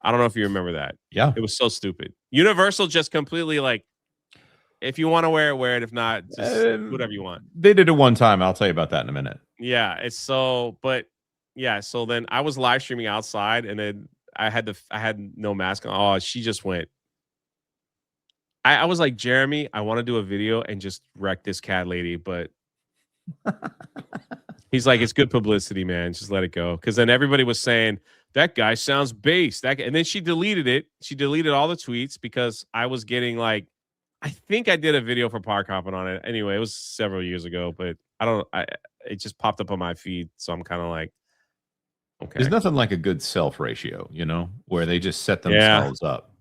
I don't know if you remember that. Yeah, it was so stupid. Universal just completely like, if you want to wear it, wear it. If not, just whatever you want. They did it one time. I'll tell you about that in a minute. Yeah, it's so, but yeah. So then I was live streaming outside, and then I had no mask on. Oh, she just went. I was like, Jeremy, I want to do a video and just wreck this cat lady, but he's like, it's good publicity, man. Just let it go. Because then everybody was saying that guy sounds base. And then she deleted it. She deleted all the tweets because I was getting like, I think I did a video for Park Hopping on it. Anyway, it was several years ago, but it just popped up on my feed. So I'm kind of like, okay. There's nothing like a good self ratio, where they just set themselves up.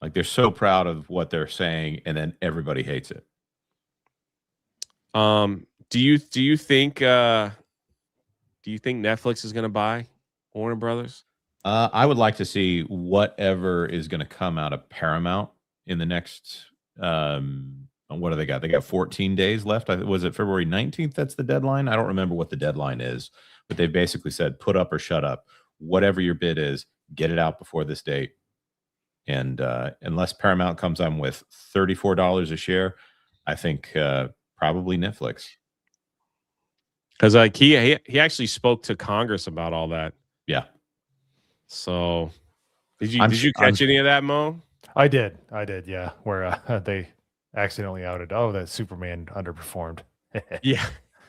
Like they're so proud of what they're saying, and then everybody hates it. Do you think Netflix is going to buy Warner Brothers? I would like to see whatever is going to come out of Paramount in the next. What do they got? They got 14 days left. Was it February 19th? That's the deadline. I don't remember what the deadline is, but they basically said, "Put up or shut up. Whatever your bid is, get it out before this date." And unless Paramount comes on with $34 a share, I think probably Netflix. Because like he actually spoke to Congress about all that. Yeah. So did you catch any of that, Mo? I did. Yeah. Where they accidentally outed. Oh, that Superman underperformed. Yeah.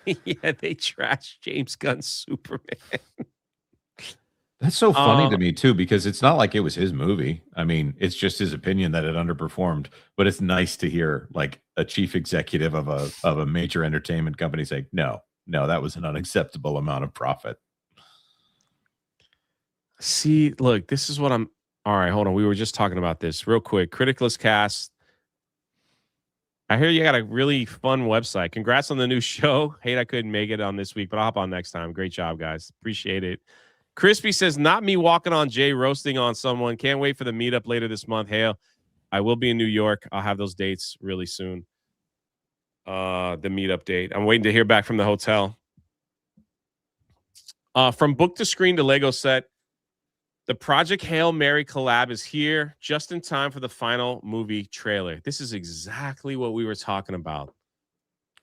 Yeah. They trashed James Gunn's Superman. That's so funny to me too, because it's not like it was his movie. I mean, it's just his opinion that it underperformed. But it's nice to hear like a chief executive of a major entertainment company say, no, that was an unacceptable amount of profit. See, look, this is what I'm. All right, hold on. We were just talking about this real quick. Criticless Cast. I hear you got a really fun website. Congrats on the new show. Hate I couldn't make it on this week, but I'll hop on next time. Great job, guys. Appreciate it. Crispy says, not me walking on Jay roasting on someone. Can't wait for the meetup later this month. Hail. I will be in New York. I'll have those dates really soon. the meetup date. I'm waiting to hear back from the hotel. From book to screen to Lego set, the Project Hail Mary collab is here just in time for the final movie trailer. This is exactly what we were talking about.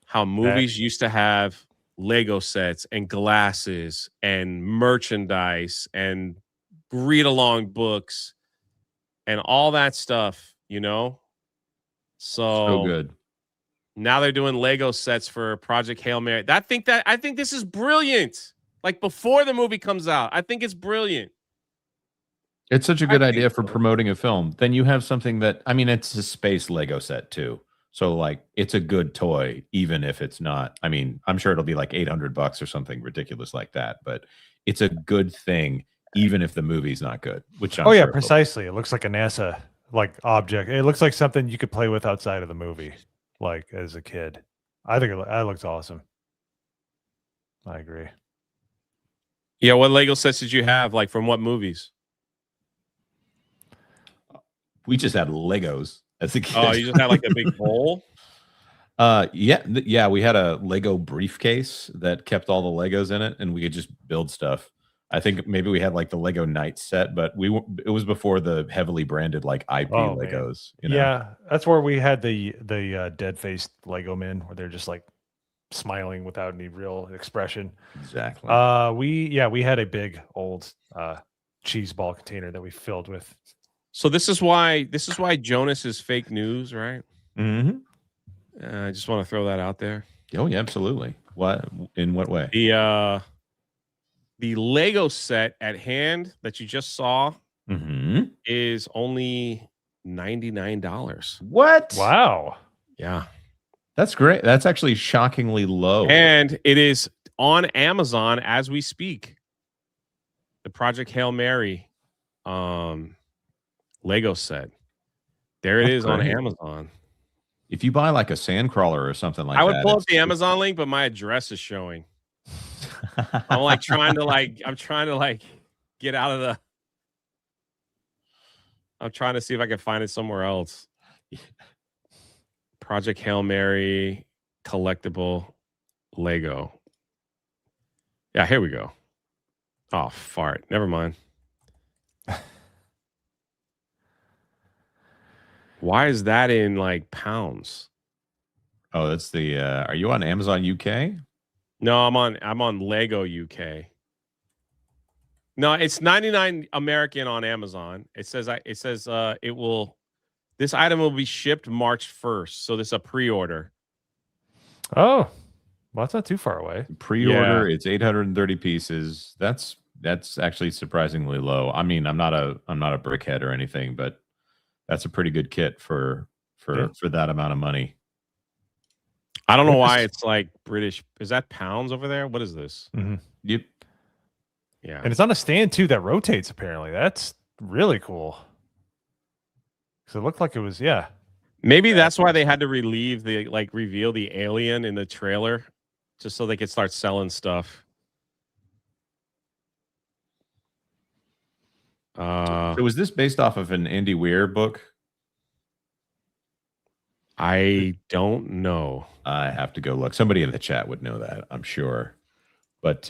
How movies used to have Lego sets and glasses and merchandise and read along books and all that stuff, you know? So good. Now they're doing Lego sets for Project Hail Mary. I think this is brilliant. Like before the movie comes out, I think it's brilliant. It's such a good idea for promoting a film. Then you have something that, I mean, it's a space Lego set too. So like it's a good toy, even if it's not. I mean, I'm sure it'll be like $800 or something ridiculous like that, but it's a good thing, even if the movie's not good. Which I'm sure precisely. It looks like a NASA like object. It looks like something you could play with outside of the movie, like as a kid. I think that looks awesome. I agree. Yeah, what Lego sets did you have? Like from what movies? We just had Legos as a kid. Oh, you just had like a big bowl? Yeah, we had a Lego briefcase that kept all the Legos in it, and we could just build stuff. I think maybe we had like the Lego Night set, but it was before the heavily branded like IP Legos. You know? Yeah, that's where we had the dead faced Lego men, where they're just like smiling without any real expression. Exactly. We had a big old cheese ball container that we filled with. So this is why Jonas is fake news, right? Mm-hmm. I just want to throw that out there. Oh yeah, absolutely. What? In what way? The Lego set at hand that you just saw is only $99. What? Wow. Yeah. That's great. That's actually shockingly low. And it is on Amazon as we speak. The Project Hail Mary Lego set. There it is on Amazon. If you buy like a sandcrawler or something like that, I would pull up the Amazon link, but my address is showing. I'm trying to get out of the. I'm trying to see if I can find it somewhere else. Project Hail Mary collectible Lego. Yeah, here we go. Oh, fart. Never mind. Why is that in like pounds? Oh, that's the are you on Amazon UK? No, I'm on Lego UK. No, it's 99 American on Amazon. It says this item will be shipped March 1st. So this is a pre-order. Oh, well, that's not too far away. Pre-order, it's 830 pieces. That's actually surprisingly low. I mean, I'm not a brickhead or anything, but that's a pretty good kit for that amount of money. I don't know why it's like British. Is that pounds over there? What is this? Mm-hmm. Yep. Yeah. And it's on a stand too that rotates apparently. That's really cool. So it looked like it was, yeah. Maybe that's why they had to reveal the alien in the trailer, just so they could start selling stuff. So was this based off of an Andy Weir book? I don't know. I have to go look. Somebody in the chat would know that, I'm sure. But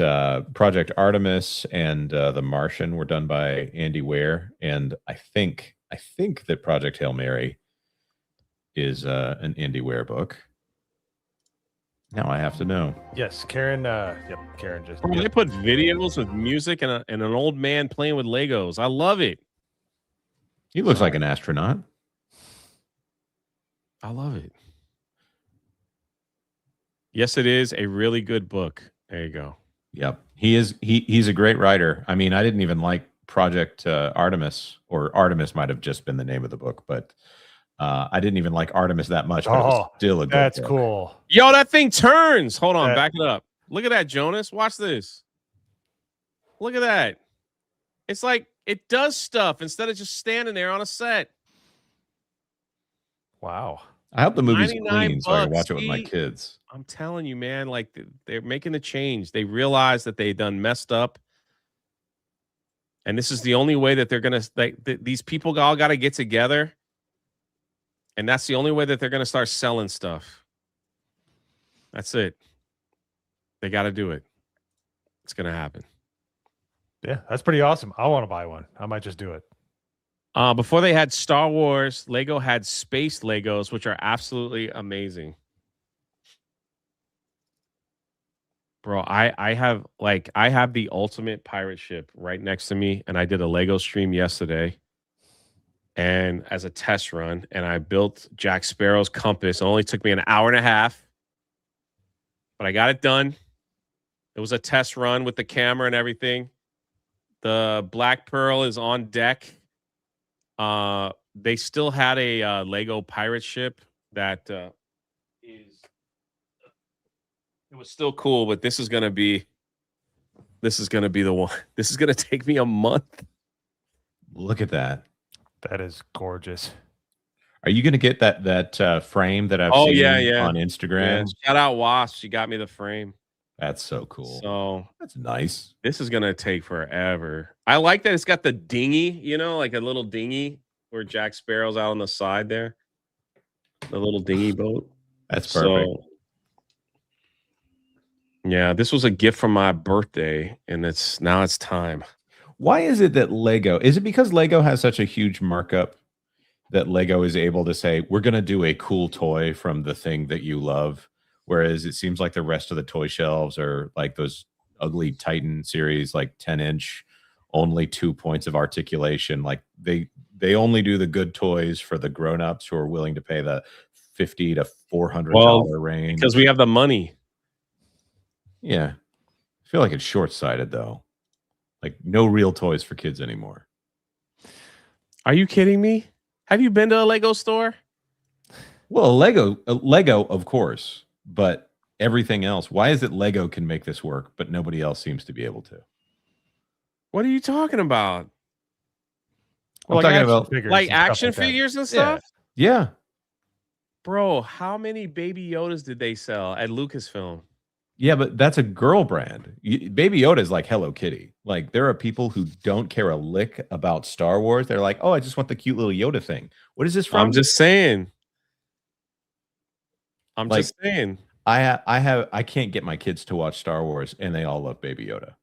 Project Artemis and The Martian were done by Andy Weir, and I think that Project Hail Mary is an Andy Weir book. Now I have to know. Yes, Karen. Karen just. They put videos with music and an old man playing with Legos. I love it. He looks like an astronaut. I love it. Yes, it is a really good book. There you go. Yep. He's a great writer. I mean, I didn't even like Project Artemis, or Artemis might have just been the name of the book, but I didn't even like Artemis that much, but it was still a good That's book. cool. Yo, that thing turns. Hold on, back it up. Look at that, Jonas. Watch this. Look at that. It's like it does stuff instead of just standing there on a set. Wow. I hope the movie's $99 clean so I can watch it with my kids. I'm telling you, man, like they're making the change. They realize that they done messed up. And this is the only way that they're going to, these people all got to get together. And that's the only way that they're going to start selling stuff. That's it. They got to do it. It's going to happen. Yeah, that's pretty awesome. I want to buy one. I might just do it. Before they had Star Wars, Lego had space Legos, which are absolutely amazing. Bro, I have the ultimate pirate ship right next to me, and I did a Lego stream yesterday, and as a test run, and I built Jack Sparrow's compass. It only took me an hour and a half, but I got it done. It was a test run with the camera and everything. The Black Pearl is on deck. They still had a Lego pirate ship that it was still cool, but this is gonna be the one. This is gonna take me a month. Look at that. That is gorgeous. Are you going to get that frame that I've seen on Instagram? Yeah. Shout out Wasp. She got me the frame. That's so cool. So that's nice. This is gonna take forever. I like that it's got the dinghy, like a little dinghy where Jack Sparrow's out on the side there. The little dinghy boat. That's perfect. Yeah, this was a gift from my birthday, and now it's time. Why is it that Lego? Is it because Lego has such a huge markup that Lego is able to say, we're going to do a cool toy from the thing that you love? Whereas it seems like the rest of the toy shelves are like those ugly Titan series, like 10-inch, only 2 points of articulation. Like they only do the good toys for the grown-ups who are willing to pay the $50 to $400 range. Because we have the money. Yeah. I feel like it's short-sighted, though. Like, no real toys for kids anymore. Are you kidding me? Have you been to a Lego store? Well, Lego, of course. But everything else, why is it Lego can make this work, but nobody else seems to be able to? What are you talking about? I'm talking about action figures and stuff? Yeah. Bro, how many Baby Yodas did they sell at Lucasfilm? Yeah, but that's a girl brand. Baby Yoda is like Hello Kitty. Like, there are people who don't care a lick about Star Wars. They're like, oh, I just want the cute little Yoda thing. What is this from? I'm just saying. I can't get my kids to watch Star Wars, and they all love Baby Yoda.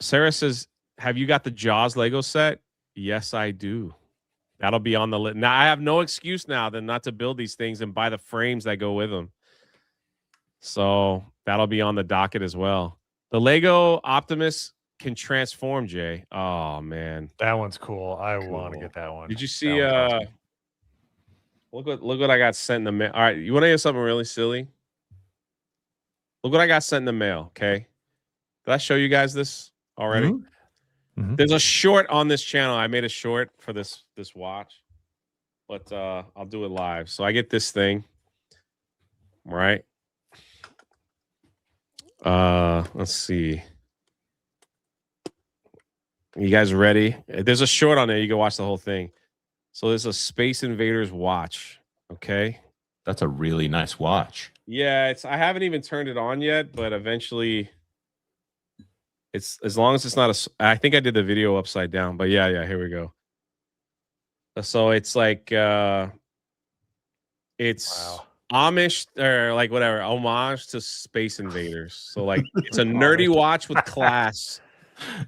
Sarah says, have you got the Jaws Lego set? Yes, I do. That'll be on the list. Now I have no excuse now then not to build these things and buy the frames that go with them. So that'll be on the docket as well. The Lego Optimus can transform, Jay. Oh man, that one's cool. I want to get that one. Did you see? Look what I got sent in the mail. All right, you want to hear something really silly? Look what I got sent in the mail. Okay, did I show you guys this already? Mm-hmm. Mm-hmm. There's a short on this channel. I made a short for this watch, but I'll do it live. So I get this thing, right? Let's see. You guys ready? There's a short on there. You can watch the whole thing. So there's a Space Invaders watch. Okay. That's a really nice watch. Yeah, I haven't even turned it on yet, but eventually. It's as long as it's not I think I did the video upside down, but yeah, here we go. So it's like it's Amish or like whatever, homage to Space Invaders. So like it's a nerdy watch with class.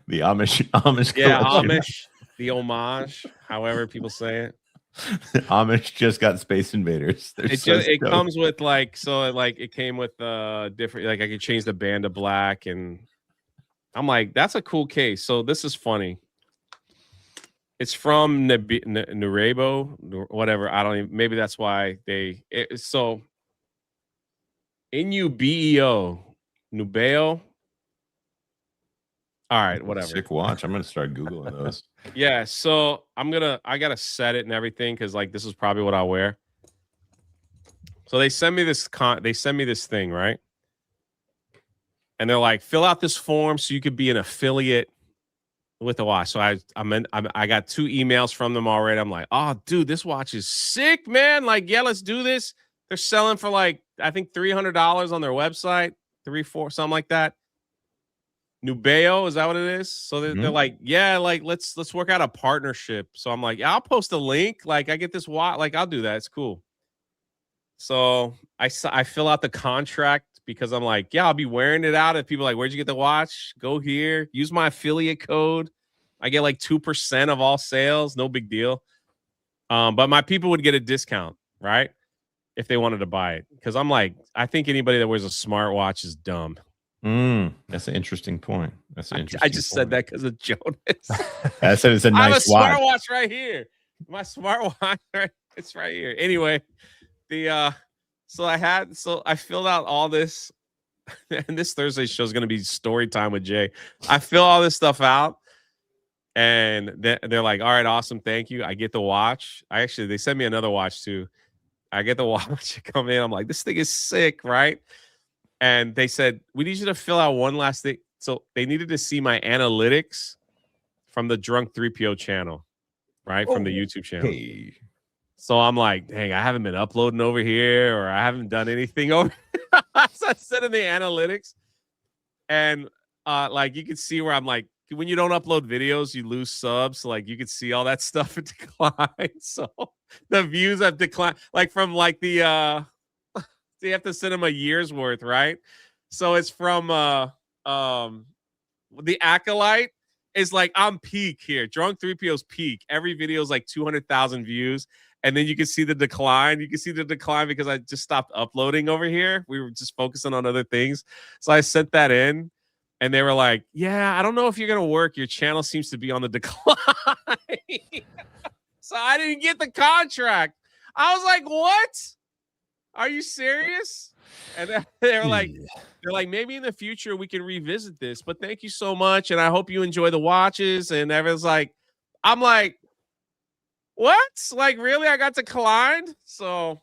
The Amish yeah, collection. Amish, the homage, however people say it. Amish just got Space Invaders. It comes with like it came with different, like I could change the band to black, and I'm like, that's a cool case. So this is funny. It's from Nurebo, whatever. I don't even, maybe that's why so Nubeo, Nubeo. All right, whatever. Sick watch. I'm gonna start Googling those. Yeah, so I gotta set it and everything because like this is probably what I'll wear. So they send me this thing, right? And they're like, fill out this form so you could be an affiliate with the watch. So I got 2 emails from them already. I'm like, oh, dude, this watch is sick, man. Like, yeah, let's do this. They're selling for like, I think $300 on their website, 3-4, something like that. Nubeo, is that what it is? So they're like, yeah, like let's work out a partnership. So I'm like, yeah, I'll post a link. Like I get this watch, like I'll do that. It's cool. So I fill out the contract because I'm like, yeah, I'll be wearing it out. If people are like, where'd you get the watch? Go here. Use my affiliate code. I get like 2% of all sales. No big deal. But my people would get a discount, right? If they wanted to buy it. Because I'm like, I think anybody that wears a smartwatch is dumb. That's an interesting point. That's an interesting I just said that because of Jonas. I said it's a I have a nice watch. smartwatch right here. My smartwatch, it's right here. Anyway, so I filled out all this, and this Thursday show is going to be story time with Jay. I fill all this stuff out, and they're like, "All right, awesome, thank you." I get the watch. They sent me another watch too. I get the watch. I come in. I'm like, this thing is sick, right? And they said, we need you to fill out one last thing. So they needed to see my analytics from the Drunk 3PO channel, right? From the YouTube channel. Hey. So I'm like, dang, I haven't been uploading over here, or I haven't done anything over. So I set in the analytics, and like you can see where I'm like, when you don't upload videos, you lose subs. So like you can see all that stuff in decline. So the views have declined, like from like the so you have to send them a year's worth, right? So it's from the Acolyte is like I'm peak here. Drunk 3PO's peak. Every video is like 200,000 views. And then you can see the decline. You can see the decline because I just stopped uploading over here. We were just focusing on other things. So I sent that in, and they were like, yeah, I don't know if you're going to work. Your channel seems to be on the decline. So I didn't get the contract. I was like, what? Are you serious? And they're like, maybe in the future we can revisit this. But thank you so much, and I hope you enjoy the watches. And everyone's like, I'm like, what? Like, really? I got declined? So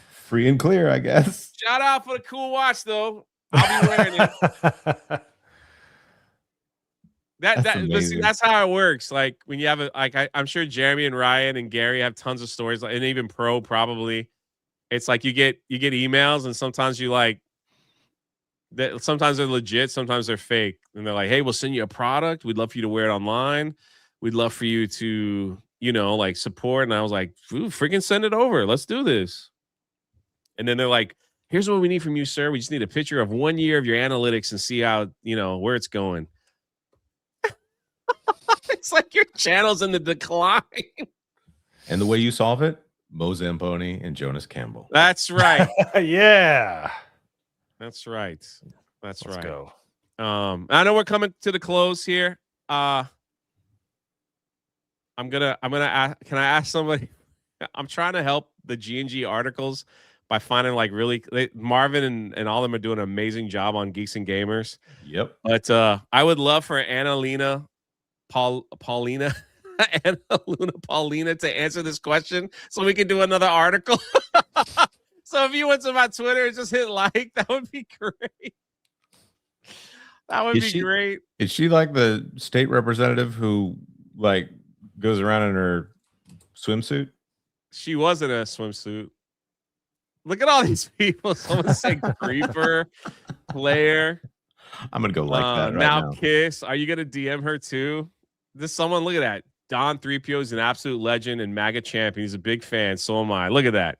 Free and clear, I guess. Shout out for the cool watch, though. I'll be wearing it. But see, that's how it works. Like when you have I'm sure Jeremy and Ryan and Gary have tons of stories, and even Pro probably. It's like you get emails, and sometimes you like that. Sometimes they're legit, sometimes they're fake, and they're like, "Hey, we'll send you a product. We'd love for you to wear it online. We'd love for you to, like support." And I was like, "Freaking send it over. Let's do this." And then they're like, "Here's what we need from you, sir. We just need a picture of 1 year of your analytics and see how where it's going." It's like your channel's in the decline. And the way you solve it, Mo Zamponi and Jonas Campbell. That's right. Yeah. That's right. Let's go. I know we're coming to the close here. I'm gonna ask, can I ask somebody? I'm trying to help the G&G articles by finding like Marvin and all of them are doing an amazing job on Geeks and Gamers. Yep. But I would love for Paulina to answer this question so we can do another article. So if you went to my Twitter and just hit like, that would be great. That would be great. Is she like the state representative who like goes around in her swimsuit? She was in a swimsuit. Look at all these people. Someone said creeper, player. I'm gonna go like that right now. Kiss. Are you gonna DM her too? Someone, look at that. Don 3PO is an absolute legend and MAGA champion. He's a big fan. So am I. Look at that.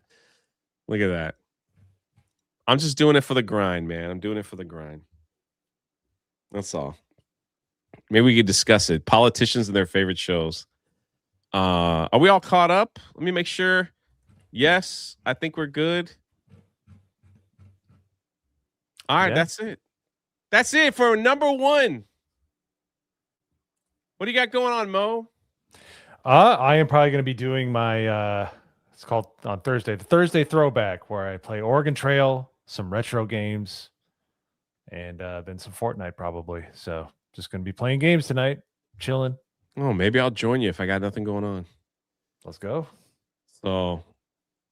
Look at that. I'm just doing it for the grind, man. I'm doing it for the grind. That's all. Maybe we could discuss it. Politicians and their favorite shows. Are we all caught up? Let me make sure. Yes, I think we're good. All right, that's it. That's it for number one. What do you got going on, Mo? I am probably going to be doing my it's called on Thursday, the Thursday throwback, where I play Oregon Trail, some retro games, and then some Fortnite probably. So just going to be playing games tonight, chilling. Oh, maybe I'll join you if I got nothing going on. Let's go. So,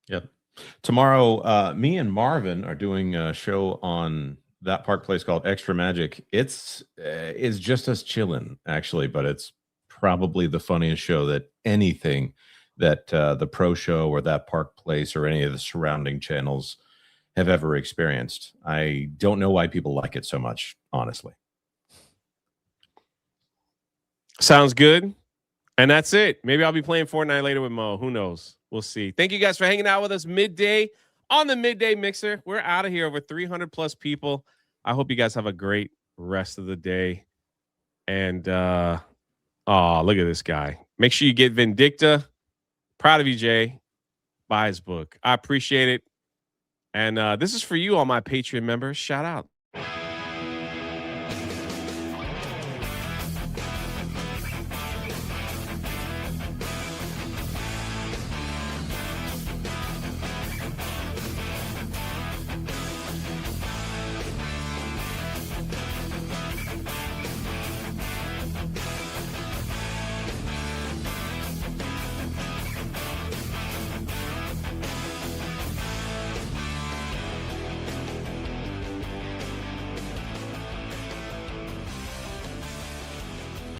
yep. Tomorrow, me and Marvin are doing a show on that park place called Extra Magic. It's just us chilling, actually, but it's probably the funniest show that anything that the Pro Show or that park place or any of the surrounding channels have ever experienced. I don't know why people like it so much, honestly. Sounds good. And that's it. Maybe I'll be playing Fortnite later with Mo. Who knows? We'll see. Thank you guys for hanging out with us midday on the Midday Mixer. We're out of here. Over 300 plus people. I hope you guys have a great rest of the day. And oh, look at this guy. Make sure you get Vindicta. Proud of you, Jay. Buy his book. I appreciate it. And this is for you, all my Patreon members. Shout out.